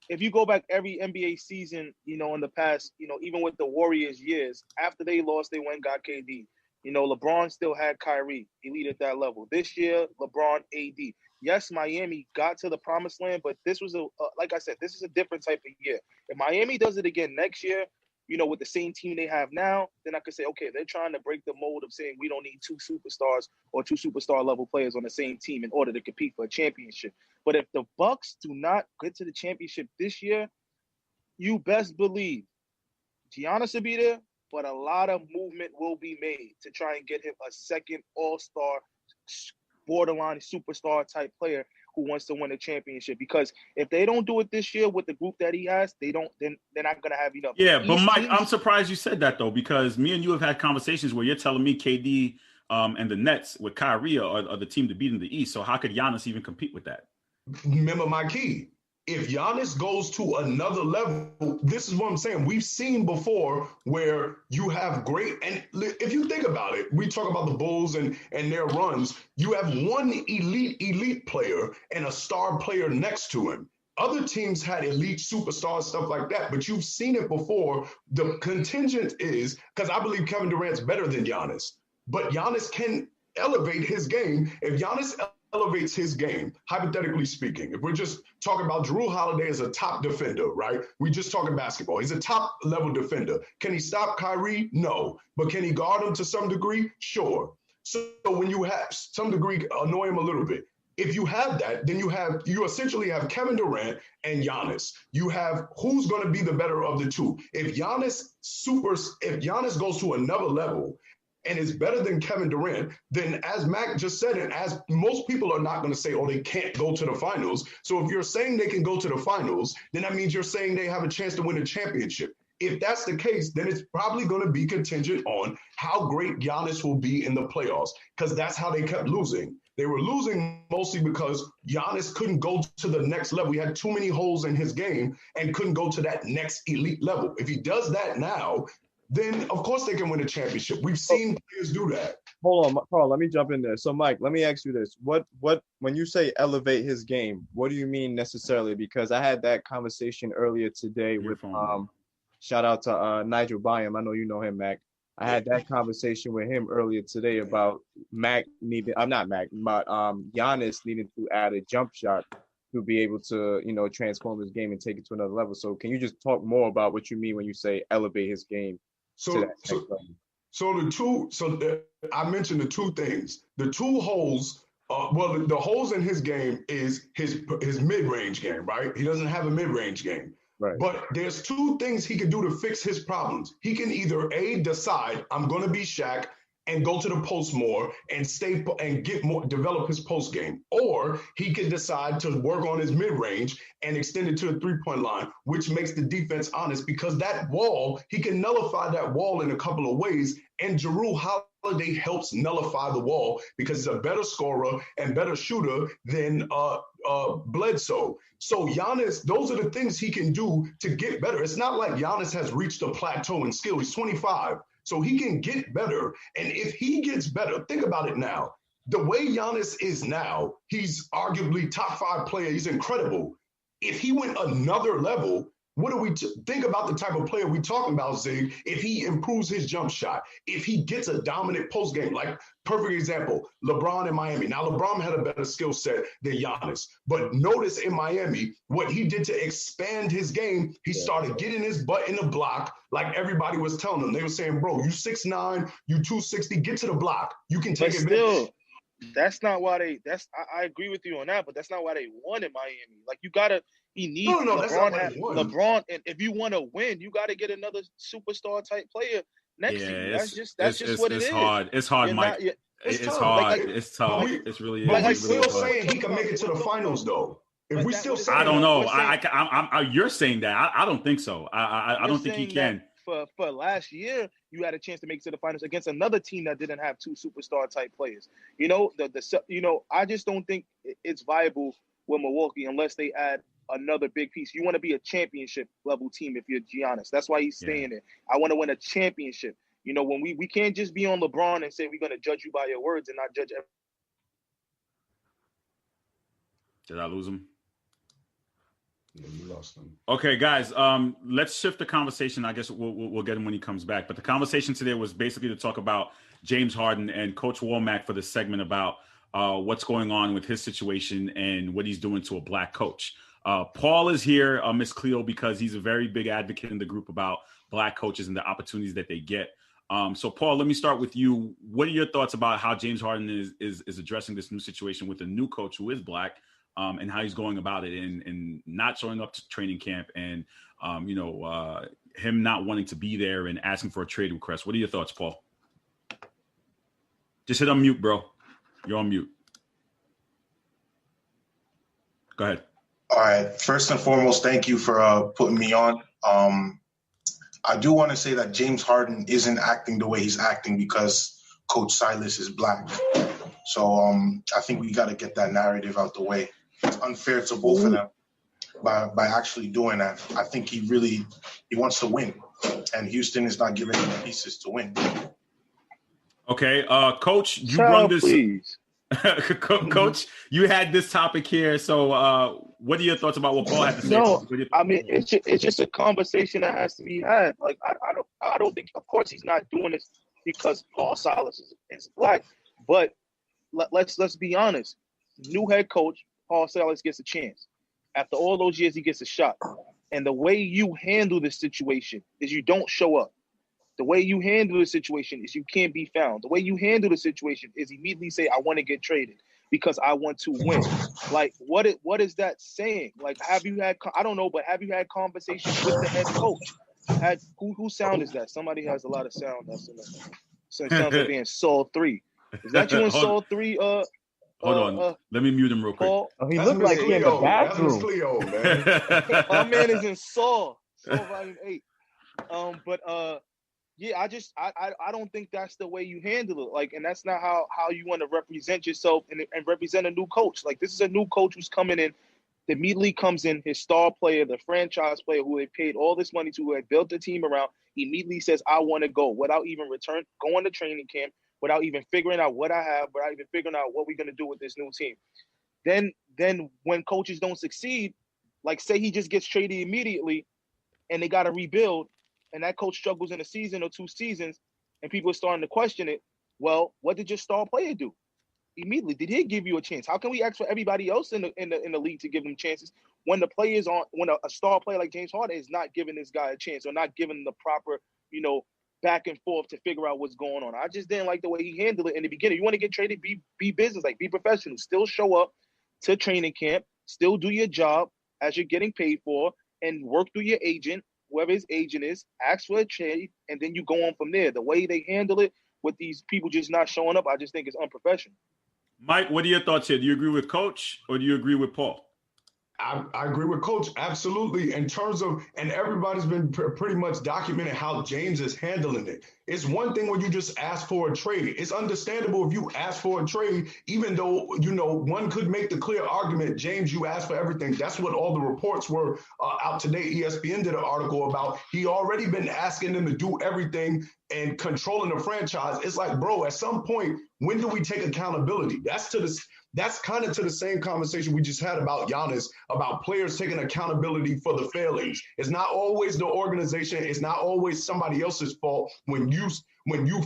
if you go back every NBA season, in the past, even with the Warriors years, after they lost, they went and got KD. LeBron still had Kyrie, elite at that level. This year, LeBron, AD. Yes, Miami got to the promised land, but this was like I said, this is a different type of year. If Miami does it again next year, with the same team they have now, then I could say, okay, they're trying to break the mold of saying we don't need two superstars or two superstar level players on the same team in order to compete for a championship. But if the Bucks do not get to the championship this year, you best believe Giannis will be there, but a lot of movement will be made to try and get him a second all-star, borderline superstar type player who wants to win a championship. Because if they don't do it this year with the group that he has, then they're not going to have enough. Yeah, but Mike, I'm surprised you said that though, because me and you have had conversations where you're telling me KD and the Nets with Kyrie are the team to beat in the East. So how could Giannis even compete with that? Remember my key. If Giannis goes to another level, this is what I'm saying. We've seen before where you have great, and if you think about it, we talk about the Bulls and their runs. You have one elite player and a star player next to him. Other teams had elite superstars, stuff like that, but you've seen it before. The contingent is, because I believe Kevin Durant's better than Giannis, but Giannis can elevate his game. If Giannis elevates his game, hypothetically speaking, if we're just talking about Jrue Holiday as a top defender, right? We just talking basketball. He's a top level defender. Can he stop Kyrie? No. But can he guard him to some degree? Sure. So when you have some degree annoy him a little bit, if you have that, then you essentially have Kevin Durant and Giannis. You have who's going to be the better of the two. If Giannis goes to another level and is better than Kevin Durant, then as Mac just said, and as most people are not going to say, oh, they can't go to the finals. So if you're saying they can go to the finals, then that means you're saying they have a chance to win a championship. If that's the case, then it's probably going to be contingent on how great Giannis will be in the playoffs, because that's how they kept losing. They were losing mostly because Giannis couldn't go to the next level. He had too many holes in his game and couldn't go to that next elite level. If he does that now, then of course they can win a championship. We've seen players do that. Hold on, Carl, let me jump in there. So Mike, let me ask you this. What when you say elevate his game, what do you mean necessarily? Because I had that conversation earlier today with shout out to Nigel Byam. I know you know him, Mac. I had that conversation with him earlier today about Giannis needing to add a jump shot to be able to, transform his game and take it to another level. So can you just talk more about what you mean when you say elevate his game? I mentioned the two things. The two holes, the holes in his game is his mid-range game, right? He doesn't have a mid-range game. Right. But there's two things he can do to fix his problems. He can either decide I'm going to be Shaq and go to the post more and stay and get more, develop his post game, or he can decide to work on his mid range and extend it to the 3-point line, which makes the defense honest, because that wall, he can nullify that wall in a couple of ways, and Jrue Holiday helps nullify the wall because he's a better scorer and better shooter than Bledsoe. So Giannis, those are the things he can do to get better. It's not like Giannis has reached a plateau in skill. He's 25. So he can get better. And if he gets better, think about it now. The way Giannis is now, he's arguably top 5 player. He's incredible. If he went another level, what do we think about the type of player we're talking about, Zig? If he improves his jump shot, if he gets a dominant post game, like perfect example, LeBron in Miami. Now, LeBron had a better skill set than Giannis, but notice in Miami, what he did to expand his game, he started getting his butt in the block like everybody was telling him. They were saying, bro, you 6'9", you 260, get to the block. You can take advantage. That's not why I agree with you on that, but that's not why they won in Miami. Like, he needs LeBron, and if you want to win, you got to get another superstar type player next to you. That's just what it is. It's hard, Mike. It's hard. It's tough. It's really. But we're still saying he can make it to the finals, though. If we still say, I don't know. You're saying that. I don't think so. I don't think he can. For last year, you had a chance to make it to the finals against another team that didn't have 2 superstar type players. I just don't think it's viable with Milwaukee unless they add another big piece. You want to be a championship level team if you're Giannis. That's why he's staying there. I want to win a championship. When we can't just be on LeBron and say we're going to judge you by your words and not judge everything. Did I lose him? Yeah, you lost him. Okay, guys, let's shift the conversation. I guess we'll get him when he comes back. But the conversation today was basically to talk about James Harden and Coach Womack for this segment about what's going on with his situation and what he's doing to a black coach. Paul is here, Miss Cleo, because he's a very big advocate in the group about black coaches and the opportunities that they get. So Paul, let me start with you. What are your thoughts about how James Harden is addressing this new situation with a new coach who is black, and how he's going about it and not showing up to training camp and him not wanting to be there and asking for a trade request? What are your thoughts, Paul? Just hit unmute, bro. You're on mute. Go ahead. All right. First and foremost, thank you for putting me on. I do want to say that James Harden isn't acting the way he's acting because Coach Silas is black. So I think we got to get that narrative out the way. It's unfair to both of them by actually doing that. I think he wants to win, and Houston is not giving him the pieces to win. Okay, Coach, you run this. Please. Coach, you had this topic here. So, what are your thoughts about what Paul had to say? No, I mean it's just a conversation that has to be had. Like I don't think. Of course, he's not doing this because Paul Silas is black. But let's be honest. New head coach Paul Silas gets a chance. After all those years, he gets a shot. And the way you handle this situation is you don't show up. The way you handle the situation is you can't be found. The way you handle the situation is immediately say, I want to get traded because I want to win. Like, what is that saying? Like, have you had conversations with the head coach? Whose sound is that? Somebody has a lot of sound. That's in there. So it sounds like they're in Saul 3. Is that you in Saul 3? Hold on. Let me mute him real quick. Oh, he looked like he in the bathroom. Cleo, man. My man is in Saul Volume 8. Yeah, I don't think that's the way you handle it. Like, and that's not how you want to represent yourself and represent a new coach. Like, this is a new coach who's coming in, immediately comes in, his star player, the franchise player who they paid all this money to, who had built the team around, immediately says, I want to go without even going to training camp, without even figuring out what I have, without even figuring out what we're going to do with this new team. Then when coaches don't succeed, like say he just gets traded immediately and they got to rebuild, and that coach struggles in a season or 2 seasons, and people are starting to question it, well, what did your star player do? Immediately, did he give you a chance? How can we ask for everybody else in the league to give them chances when when a star player like James Harden is not giving this guy a chance or not giving the proper, back and forth to figure out what's going on? I just didn't like the way he handled it in the beginning. You want to get traded, be business, like be professional, still show up to training camp, still do your job as you're getting paid for, and work through your agent, whoever his agent is, ask for a trade, and then you go on from there. The way they handle it with these people just not showing up, I just think it's unprofessional. Mike, what are your thoughts here? Do you agree with Coach or do you agree with Paul? I agree with Coach, absolutely. In terms of, and everybody's been pretty much documenting how James is handling it. It's one thing when you just ask for a trade. It's understandable if you ask for a trade, even though, one could make the clear argument, James, you asked for everything. That's what all the reports were out today. ESPN did an article about he already been asking them to do everything and controlling the franchise. It's like, bro, at some point, when do we take accountability? That's kind of to the same conversation we just had about Giannis, about players taking accountability for the failings. It's not always the organization. It's not always somebody else's fault when you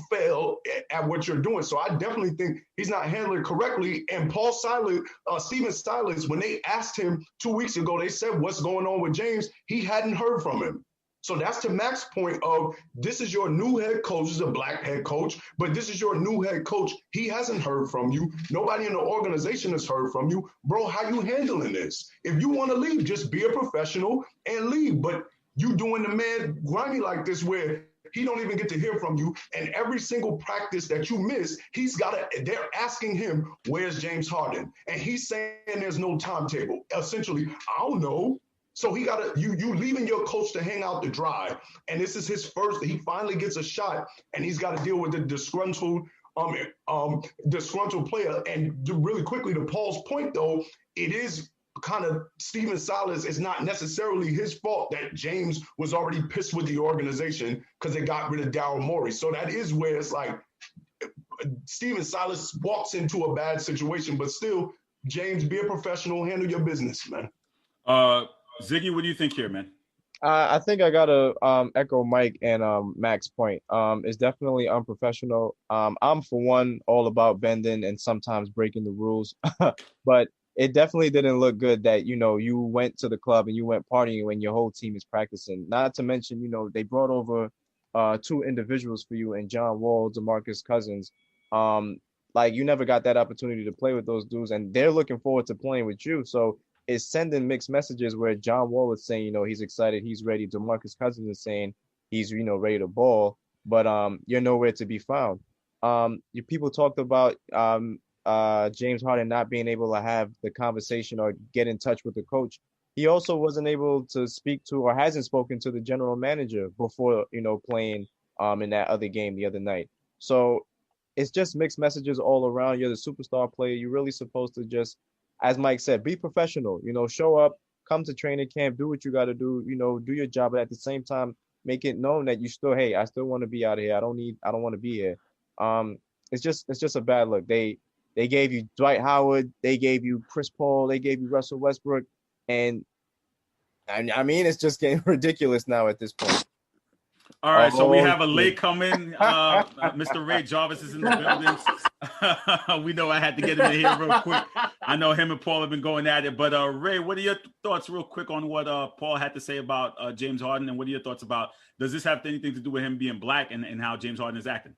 fail at what you're doing. So I definitely think he's not handling it correctly. And Paul Silas, Steven Silas, when they asked him 2 weeks ago, they said, what's going on with James? He hadn't heard from him. So that's to Mac's point of this is your new head coach. This is a black head coach, but this is your new head coach. He hasn't heard from you. Nobody in the organization has heard from you. Bro, how you handling this? If you want to leave, just be a professional and leave. But you doing the man grimy like this where he don't even get to hear from you. And every single practice that you miss, they're asking him, where's James Harden? And he's saying there's no timetable. Essentially, I don't know. So he you leaving your coach to hang out to dry. And this is his first, he finally gets a shot and he's got to deal with the disgruntled player. And really quickly to Paul's point though, it is kind of Steven Silas, it's not necessarily his fault that James was already pissed with the organization because they got rid of Daryl Morey. So that is where it's like Steven Silas walks into a bad situation, but still, James, be a professional, handle your business, man. Ziggy, what do you think here, man? I think I gotta echo Mike and Mac's point. It's definitely unprofessional. I'm for one all about bending and sometimes breaking the rules, but it definitely didn't look good that, you went to the club and you went partying when your whole team is practicing. Not to mention, they brought over two individuals for you and John Wall, DeMarcus Cousins. Like you never got that opportunity to play with those dudes, and they're looking forward to playing with you. So it's sending mixed messages where John Wall is saying, he's excited, he's ready. DeMarcus Cousins is saying he's, ready to ball, but you're nowhere to be found. You people talked about James Harden not being able to have the conversation or get in touch with the coach. He also wasn't able to speak to or hasn't spoken to the general manager before, playing in that other game the other night. So it's just mixed messages all around. You're the superstar player. You're really supposed to just, as Mike said, be professional, show up, come to training camp, do what you got to do, do your job. But at the same time, make it known that you still, hey, I still want to be out here. I don't want to be here. It's just a bad look. They gave you Dwight Howard, they gave you Chris Paul, they gave you Russell Westbrook, and I mean it's just getting ridiculous now at this point. All right, so we have a late coming. Mr. Ray Jarvis is in the building. We know I had to get him in here real quick. I know him and Paul have been going at it, but Ray, what are your thoughts real quick on what Paul had to say about James Harden, and what are your thoughts about, does this have anything to do with him being black and how James Harden is acting?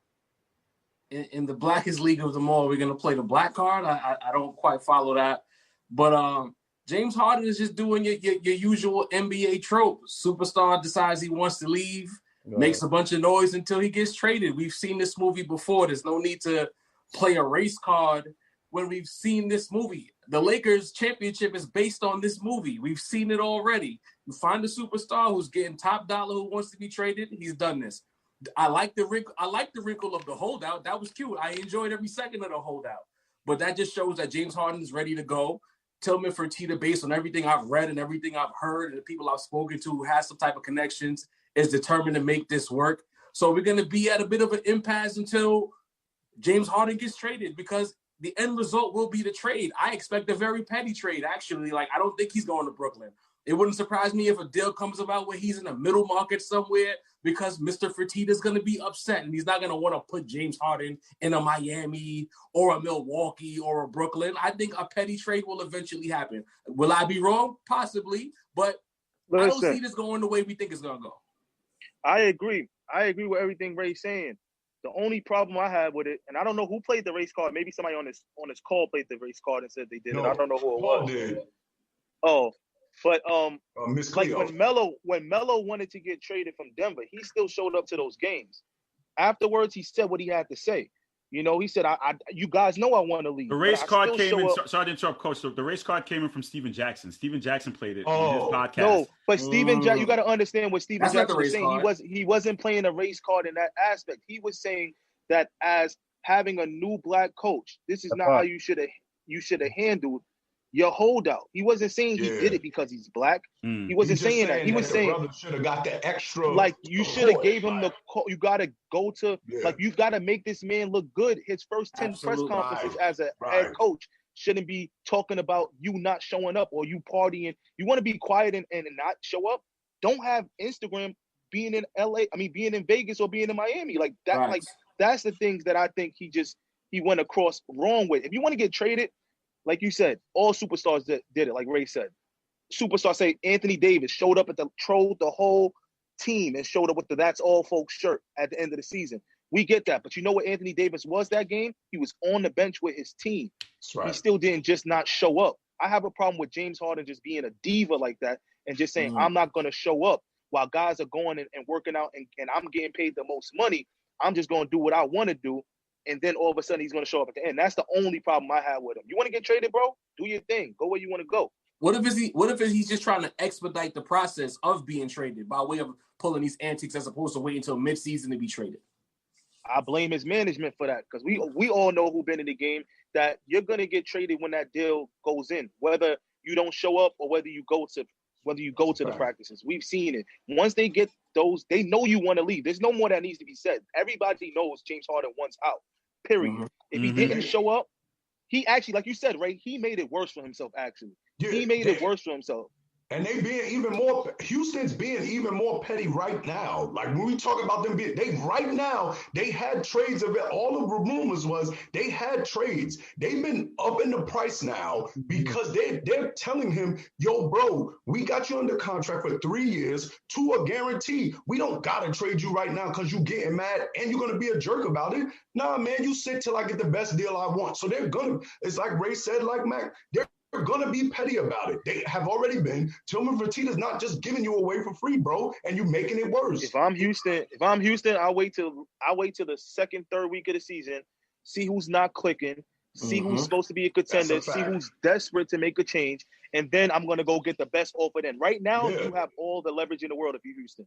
In the blackest league of them all, we're going to play the black card. I don't quite follow that. But James Harden is just doing your usual NBA trope. Superstar decides he wants to leave, makes a bunch of noise until he gets traded. We've seen this movie before. There's no need to play a race card when we've seen this movie. The Lakers championship is based on this movie. We've seen it already. You find a superstar who's getting top dollar who wants to be traded. He's done this. I like the wrinkle of the holdout. That was cute. I enjoyed every second of the holdout. But that just shows that James Harden is ready to go. Tillman Fertitta, based on everything I've read and everything I've heard and the people I've spoken to who has some type of connections, is determined to make this work. So we're going to be at a bit of an impasse until James Harden gets traded, because the end result will be the trade. I expect a very petty trade, actually. Like, I don't think he's going to Brooklyn. It wouldn't surprise me if a deal comes about where he's in the middle market somewhere, because Mr. Fertitta is going to be upset and he's not going to want to put James Harden in a Miami or a Milwaukee or a Brooklyn. I think a petty trade will eventually happen. Will I be wrong? Possibly, but I don't see this going the way we think it's going to go. I agree. I agree with everything Ray's saying. The only problem I have with it, and I don't know who played the race card. Maybe somebody on this call played the race card and said they did it. I don't know who it was. Did. Oh, but like when Melo wanted to get traded from Denver, he still showed up to those games. Afterwards, he said what he had to say. He said, you guys know I want to leave. The race card came in. Sorry to interrupt, Coach. So the race card came in from Steven Jackson. Steven Jackson played it in his podcast. No, but Steven Jackson, you got to understand what Steven Jackson was saying. He wasn't playing a race card in that aspect. He was saying that as having a new black coach, this is not how you should have handled your holdout. He wasn't saying he did it because he's black. He wasn't saying that. He was saying should have got the extra. Like, you should have gave him the call. You got to go to like, you've got to make this man look good. His first 10 press conferences as a head coach shouldn't be talking about you not showing up or you partying. You want to be quiet and not show up. Don't have Instagram being in LA. I mean, being in Vegas or being in Miami. Like that. Right. Like, that's the things that I think he went across wrong with. If you want to get traded, like you said, all superstars did it, like Ray said. Superstars say Anthony Davis showed up trolled the whole team and showed up with the That's All Folks shirt at the end of the season. We get that. But you know what Anthony Davis was that game? He was on the bench with his team. That's right. He still didn't just not show up. I have a problem with James Harden just being a diva like that and just saying, I'm not going to show up while guys are going and working out and I'm getting paid the most money. I'm just going to do what I want to do. And then all of a sudden he's going to show up at the end. That's the only problem I have with him. You want to get traded, bro? Do your thing. Go where you want to go. What if he's just trying to expedite the process of being traded by way of pulling these antics as opposed to waiting until midseason to be traded? I blame his management for that, because we all know who've been in the game that you're going to get traded when that deal goes in, whether you don't show up or whether you go to the practices. We've seen it. Once they get those, they know you want to leave. There's no more that needs to be said. Everybody knows James Harden wants out. Period. If he didn't show up, he actually, like you said, Ray, he made it worse for himself, actually. Yeah, he made it worse for himself. And Houston's being even more petty right now. Like when we talk about them they had trades of it. All the rumors was they had trades. They've been upping the price now because they're telling him, yo, bro, we got you under contract for 3 years to a guarantee. We don't gotta trade you right now because you getting mad and you're gonna be a jerk about it. Nah, man, you sit till I get the best deal I want. So they're gonna, it's like Ray said, like Mac, they're going to be petty about it. They have already been. Tillman Fertitta's not just giving you away for free, bro, and you making it worse. If I'm Houston, I'll wait till the second, third week of the season, see who's not clicking, see who's supposed to be a contender, see who's desperate to make a change, and then I'm going to go get the best offer then. Right now, you have all the leverage in the world if you're Houston.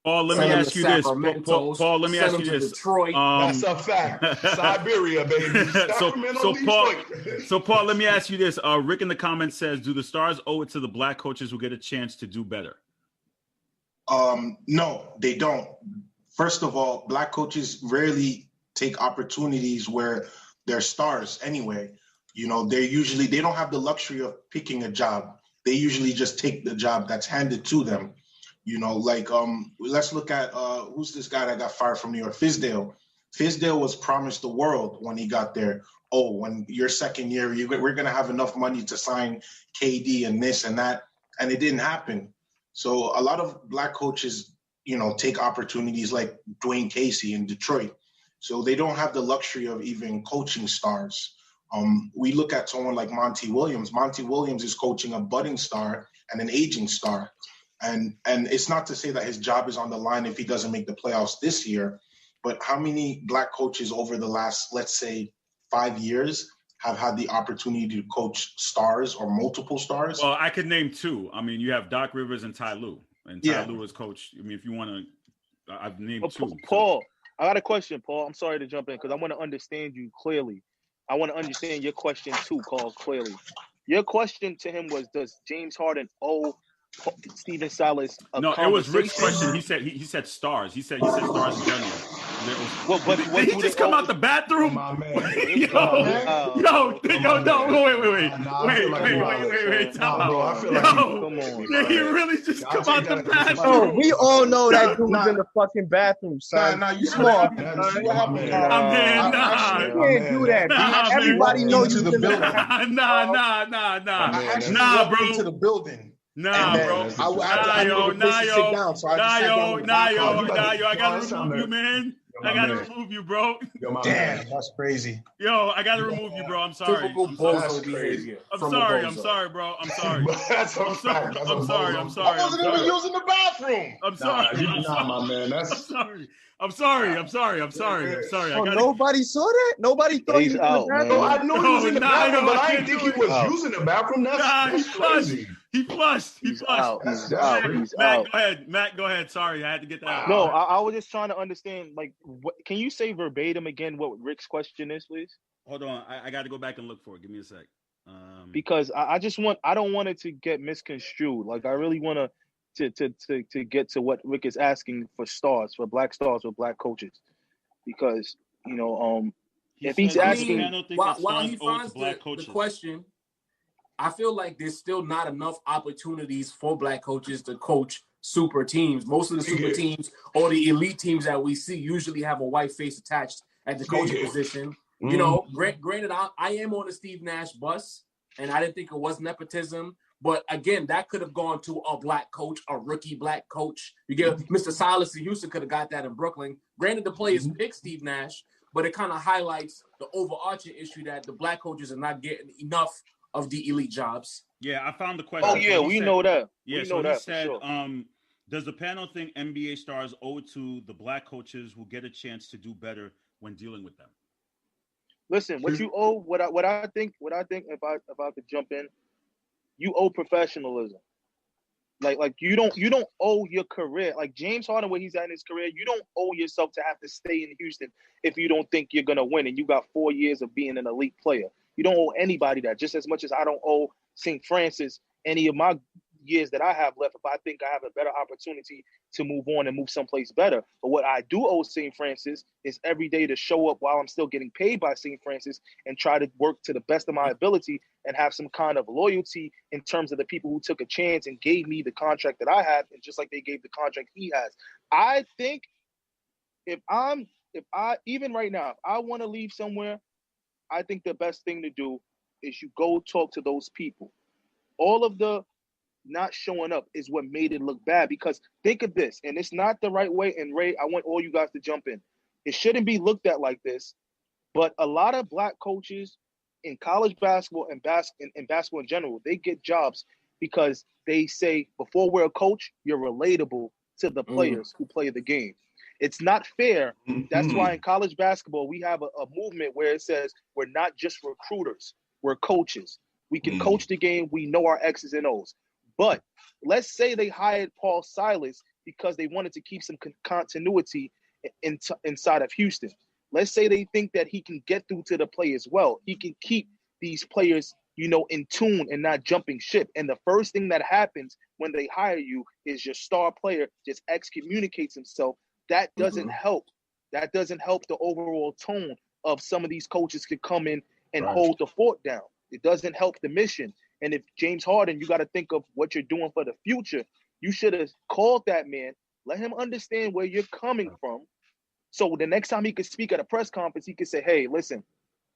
Paul, let me ask you this. Paul, let me ask you this. Detroit. That's a fact. Siberia, baby. So Paul, let me ask you this. Rick in the comments says, do the Stars owe it to the black coaches who get a chance to do better? No, they don't. First of all, black coaches rarely take opportunities where they're stars anyway. You know, they don't have the luxury of picking a job. They usually just take the job that's handed to them. You know, like let's look at who's this guy that got fired from New York, Fizdale. Fizdale was promised the world when he got there. Oh, when your second year, we're going to have enough money to sign KD and this and that. And it didn't happen. So a lot of black coaches, you know, take opportunities like Dwayne Casey in Detroit. So they don't have the luxury of even coaching stars. We look at someone like Monty Williams. Monty Williams is coaching a budding star and an aging star. And it's not to say that his job is on the line if he doesn't make the playoffs this year, but how many black coaches over the last, let's say, 5 years have had the opportunity to coach stars or multiple stars? Well, I could name two. I mean, you have Doc Rivers and Ty Lue. And Ty Lue is coach. I mean, if you want to, I've named two. Paul, I got a question, Paul. I'm sorry to jump in because I want to understand you clearly. I want to understand your question too, Carl, clearly. Your question to him was, does James Harden owe Stephen Silas No, it was Rick's question. He said stars. He said stars in general. Did he just come out the bathroom? My man. No, wait. Time out. Did he really just come out the bathroom? Oh, we all know that dude was in the fucking bathroom, son. Nah, you smart. What happened? You can't do that. Everybody knows you to the building. Nah, bro. To the building. Nah, bro. I gotta remove you, man. I gotta remove you, bro. Damn, that's crazy. Yo, I gotta remove you, bro. I'm sorry. Typical bozo behavior. I'm sorry, bro. I'm sorry. That's a fact. I'm sorry. I wasn't even using the bathroom. I'm sorry. Nah, my man. I'm sorry. Oh, nobody saw that? Nobody thought He's he out, was No, I know he was in the bathroom, but I didn't think he was using the bathroom. That's crazy. He flushed. He's out. Matt, go ahead. Sorry, I had to get that out. No, I was just trying to understand, like, can you say verbatim again what Rick's question is, please? Hold on. I got to go back and look for it. Give me a sec. Because I don't want it to get misconstrued. Like, I really want to get to what Rick is asking for black stars with black coaches. Because, you know, if he's asking... While he finds the question, I feel like there's still not enough opportunities for black coaches to coach super teams. Most of the super teams or the elite teams that we see usually have a white face attached at the coaching position. You know, granted, I am on the Steve Nash bus, and I didn't think it was nepotism. But again, that could have gone to a black coach, a rookie black coach. You get Mr. Silas in Houston could have got that in Brooklyn. Granted, the players picked Steve Nash, but it kind of highlights the overarching issue that the black coaches are not getting enough of the elite jobs. Yeah, I found the question. Oh yeah, we know that. Yeah, so he said, does the panel think NBA stars owe it to the black coaches who get a chance to do better when dealing with them? Listen, what you owe, what I think, if I could jump in, you owe professionalism. Like you don't owe your career. Like James Harden, where he's at in his career, you don't owe yourself to have to stay in Houston if you don't think you're gonna win and you got 4 years of being an elite player. You don't owe anybody that, just as much as I don't owe St. Francis any of my years that I have left if I think I have a better opportunity to move on and move someplace better. But what I do owe St. Francis is every day to show up while I'm still getting paid by St. Francis and try to work to the best of my ability and have some kind of loyalty in terms of the people who took a chance and gave me the contract that I have, and just like they gave the contract he has. I think if I even right now, if I want to leave somewhere, I think the best thing to do is you go talk to those people. All of the not showing up is what made it look bad, because think of this, and it's not the right way, and Ray, I want all you guys to jump in. It shouldn't be looked at like this, but a lot of black coaches in college basketball and basketball in general, they get jobs because they say, before we're a coach, you're relatable to the players who play the game. It's not fair. That's why in college basketball, we have a movement where it says we're not just recruiters, we're coaches. We can coach the game. We know our X's and O's. But let's say they hired Paul Silas because they wanted to keep some continuity inside of Houston. Let's say they think that he can get through to the players well. He can keep these players, in tune and not jumping ship. And the first thing that happens when they hire you is your star player just excommunicates himself. That doesn't help. That doesn't help the overall tone of some of these coaches could come in and hold the fort down. It doesn't help the mission. And if James Harden, you got to think of what you're doing for the future. You should have called that man, let him understand where you're coming from. So the next time he could speak at a press conference, he could say, hey, listen,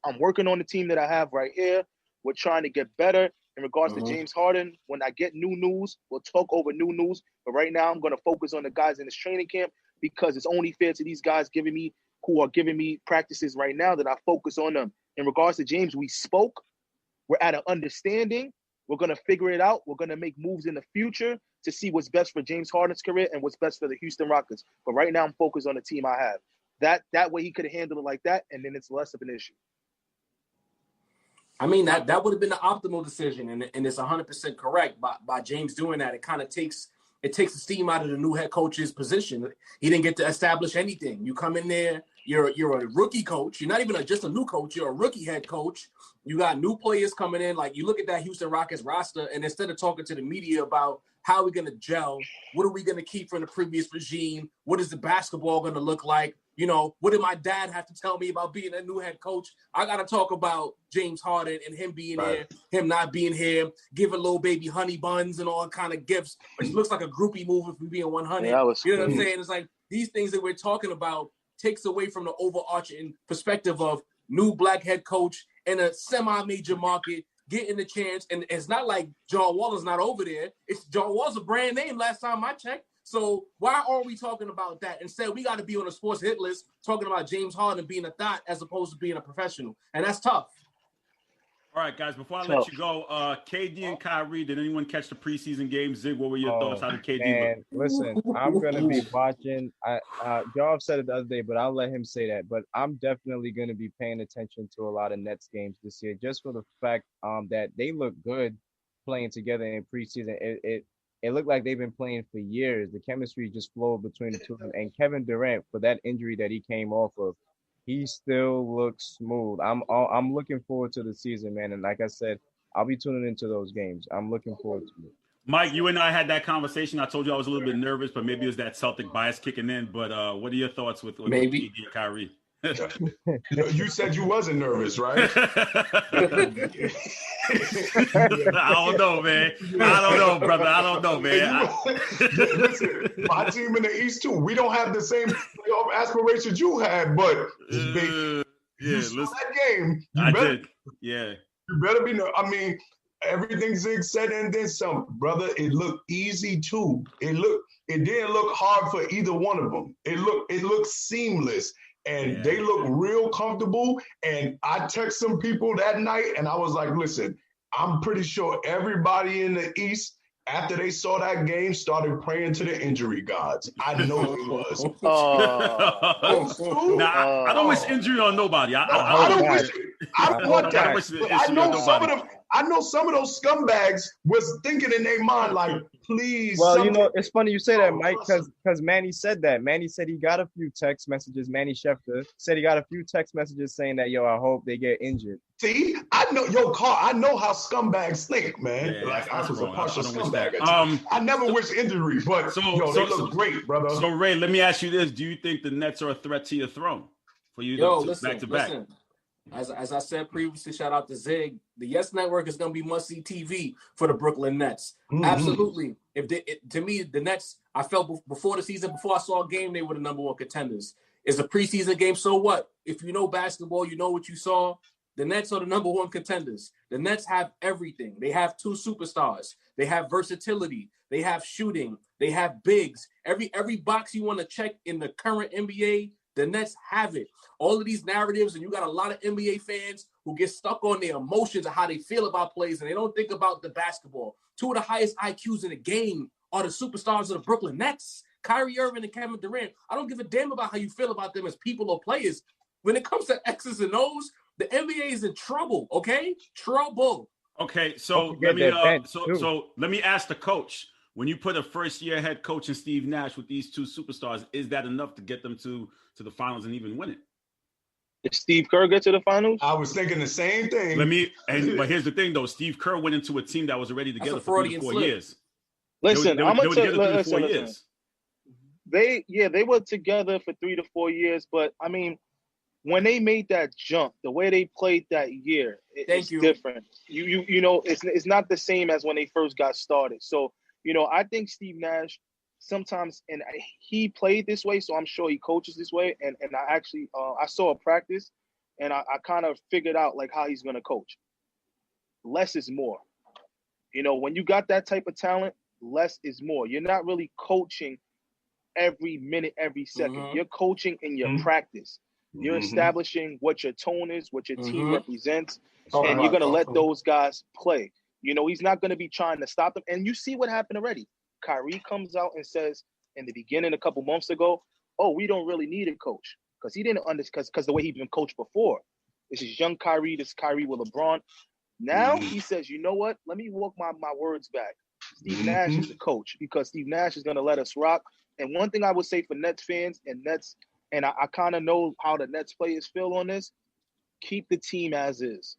I'm working on the team that I have right here. We're trying to get better. In regards to James Harden, when I get new news, we'll talk over new news. But right now, I'm going to focus on the guys in this training camp, because it's only fair to these guys who are giving me practices right now that I focus on them. In regards to James, we spoke. We're at an understanding. We're going to figure it out. We're going to make moves in the future to see what's best for James Harden's career and what's best for the Houston Rockets. But right now, I'm focused on the team I have. That way he could have handled it like that, and then it's less of an issue. I mean, that would have been the optimal decision, and it's 100% correct by James doing that. It kind of takes the steam out of the new head coach's position. He didn't get to establish anything. You come in there, you're a rookie coach. You're not even just a new coach. You're a rookie head coach. You got new players coming in. Like, you look at that Houston Rockets roster, and instead of talking to the media about how we're going to gel, what are we going to keep from the previous regime, what is the basketball going to look like, what did my dad have to tell me about being a new head coach? I got to talk about James Harden and him being here, him not being here, giving little baby honey buns and all kind of gifts, which looks like a groupie move if we're being 100. Yeah, what I'm saying? It's like these things that we're talking about takes away from the overarching perspective of new black head coach in a semi-major market getting the chance. And it's not like John Wall is not over there. It's John Wall's a brand name last time I checked. So why are we talking about that? Instead, we got to be on a sports hit list talking about James Harden being a thought as opposed to being a professional. And that's tough. All right, guys, before I let you go, KD and Kyrie, did anyone catch the preseason game? Zig, what were your thoughts? How did KD look? Listen, I'm going to be watching. Joe said it the other day, but I'll let him say that. But I'm definitely going to be paying attention to a lot of Nets games this year, just for the fact that they look good playing together in preseason. It looked like they've been playing for years. The chemistry just flowed between the two of them. And Kevin Durant, for that injury that he came off of, he still looks smooth. I'm looking forward to the season, man. And like I said, I'll be tuning into those games. I'm looking forward to it. Mike, you and I had that conversation. I told you I was a little bit nervous, but maybe it was that Celtic bias kicking in. But what are your thoughts with KD and Kyrie? You said you wasn't nervous, right? I don't know, man. I don't know, brother. I don't know, man. Listen, my team in the East too. We don't have the same playoff aspirations you had, but you saw that game. I did. Yeah. You better be. I mean, everything Zig said and then some, brother. It looked easy too. It didn't look hard for either one of them. It looked seamless. And they look real comfortable. And I text some people that night, and I was like, listen, I'm pretty sure everybody in the East, after they saw that game, started praying to the injury gods. I know it was. I don't wish injury on nobody. I don't wish it. I don't want that. I know some of those scumbags was thinking in their mind, like, please. Well, it's funny you say that, Mike, because Manny said that. Manny said he got a few text messages. Manny Schefter said he got a few text messages saying that, I hope they get injured. See, I know, Carl, I know how scumbags think, man. Yeah, like, I was a partial scumbag. I never wish injury, but they look great, brother. So, Ray, let me ask you this. Do you think the Nets are a threat to your throne for you to back-to-back? Listen, As I said previously, shout out to Zig. The Yes Network is going to be must-see TV for the Brooklyn Nets. Mm-hmm. Absolutely. To me, the Nets, I felt before the season, before I saw a game, they were the number one contenders. It's a preseason game, so what? If you know basketball, you know what you saw. The Nets are the number one contenders. The Nets have everything. They have two superstars. They have versatility. They have shooting. They have bigs. Every box you want to check in the current NBA, the Nets have it. All of these narratives, and you got a lot of NBA fans who get stuck on their emotions and how they feel about plays, and they don't think about the basketball. Two of the highest IQs in the game are the superstars of the Brooklyn Nets, Kyrie Irving and Kevin Durant. I don't give a damn about how you feel about them as people or players. When it comes to X's and O's, the NBA is in trouble, okay? Trouble. Okay, so let me ask the coach. When you put a first-year head coach in Steve Nash with these two superstars, is that enough to get them to the finals and even win it? Did Steve Kerr get to the finals? I was thinking the same thing. But here's the thing, though. Steve Kerr went into a team that was already together for 3 to 4 years. Listen, I'm going to tell you. 3 to 4 years. They were together for 3 to 4 years, but I mean, when they made that jump, the way they played that year, it's different. You know, it's not the same as when they first got started. So, you know, I think Steve Nash sometimes, and he played this way, so I'm sure he coaches this way. And I actually, I saw a practice, and I kind of figured out like how he's going to coach. Less is more. You know, when you got that type of talent, less is more. You're not really coaching every minute, every second. You're coaching in your practice. You're establishing what your tone is, what your team represents, and you're going to let those guys play. You know, he's not going to be trying to stop them. And you see what happened already. Kyrie comes out and says in the beginning a couple months ago, oh, we don't really need a coach, because he didn't understand, because the way he'd been coached before. This is young Kyrie, this Kyrie with LeBron. Now he says, you know what? Let me walk my words back. Steve Nash is the coach, because Steve Nash is going to let us rock. And one thing I would say for Nets fans and I kind of know how the Nets players feel on this, keep the team as is.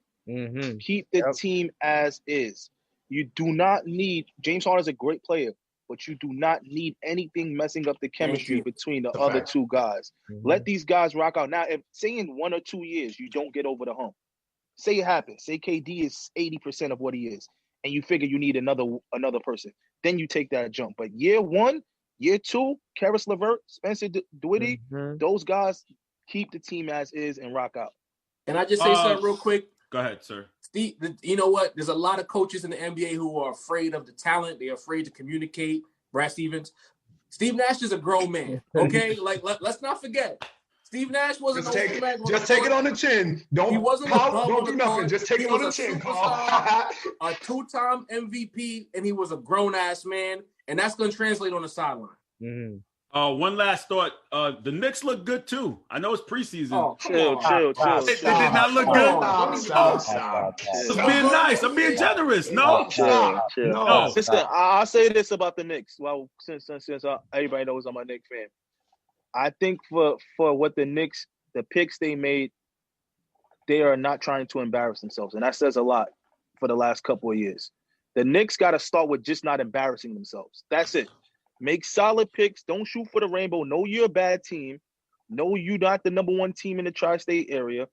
Keep the team as is. You do not need – James Harden is a great player, but you do not need anything messing up the chemistry between the other two guys. Let these guys rock out. Now, if say in 1 or 2 years you don't get over the hump, say it happens. Say KD is 80% of what he is, and you figure you need another person. Then you take that jump. But year 1, year 2, Karis LeVert, Spencer Dinwiddie, those guys keep the team as is and rock out. Can I just say something real quick? Go ahead, sir. Steve, you know what? There's a lot of coaches in the NBA who are afraid of the talent. They're afraid to communicate. Brad Stevens. Steve Nash is a grown man, okay? Like, let's not forget. Steve Nash wasn't take it on the chin. Don't do nothing. Just take it on the chin, Carl. A 2-time MVP, and he was a grown-ass man, and that's going to translate on the sideline. One last thought. The Knicks look good too. I know it's preseason. Oh, chill. They did not look good. Stop. I'm being nice. I'm being generous. No. Chill. No. Listen, I'll say this about the Knicks. Well, since everybody knows I'm a Knicks fan, I think for what the Knicks, the picks they made, they are not trying to embarrass themselves, and that says a lot for the last couple of years. The Knicks got to start with just not embarrassing themselves. That's it. Make solid picks. Don't shoot for the rainbow. Know you're a bad team. Know you're not the number 1 team in the tri-state area,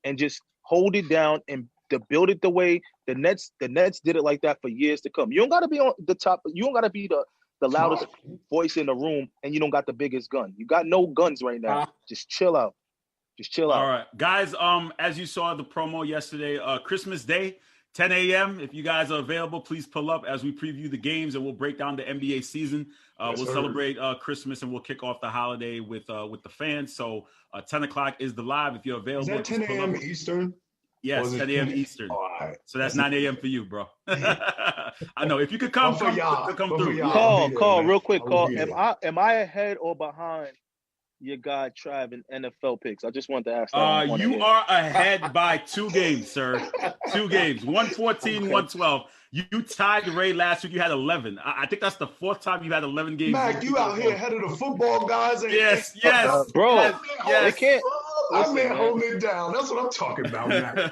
and just hold it down and to build it the way the Nets did it like that for years to come. You don't got to be on the top. You don't got to be the loudest voice in the room, and you don't got the biggest gun. You got no guns right now. Just chill out. All right, guys. As you saw the promo yesterday, Christmas Day, 10 a.m. If you guys are available, please pull up as we preview the games, and we'll break down the NBA season. We'll celebrate Christmas, and we'll kick off the holiday with the fans. So 10 o'clock is the live. If you're available, is that 10 a.m. Eastern? Yes, 10 a.m. Eastern. All right. So that's 9 a.m. for you, bro. I know. If you could come through. Call real quick. Am I ahead or behind your guy Trav in NFL picks? I just wanted to ask that. You are ahead by 2 games, sir. 2 games. 114, 112. You tied Ray last week. You had 11. I think that's the 4th time you had 11 games. Mac, you out here ahead of the football guys. Yes. Bro, yes. they can't. My man man. holding it down. That's what I'm talking about, man.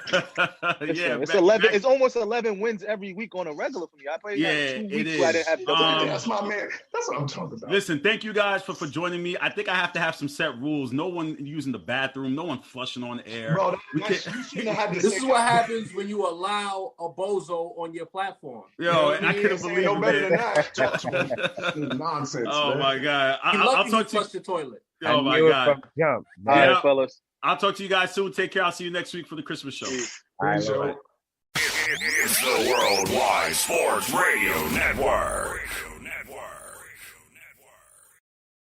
Listen, it's 11. It's almost 11 wins every week on a regular for me. I played like 2 weeks where I didn't have double That's my man. That's what I'm talking about. Listen, thank you guys for joining me. I think I have to have some set rules. No one using the bathroom. No one flushing on air. Bro, you shouldn't have had to This say is what happens when you allow a bozo on your platform. Yo, I couldn't believe no it, better than man. that. Talk to me. Nonsense. Oh man. my God. You're I'll lucky you talk to you. flushed the toilet. Oh my God. From jump. All Yeah. right, fellas. I'll talk to you guys soon. Take care. I'll see you next week for the Christmas show. Peace, yo. It's the Worldwide Sports Radio Network.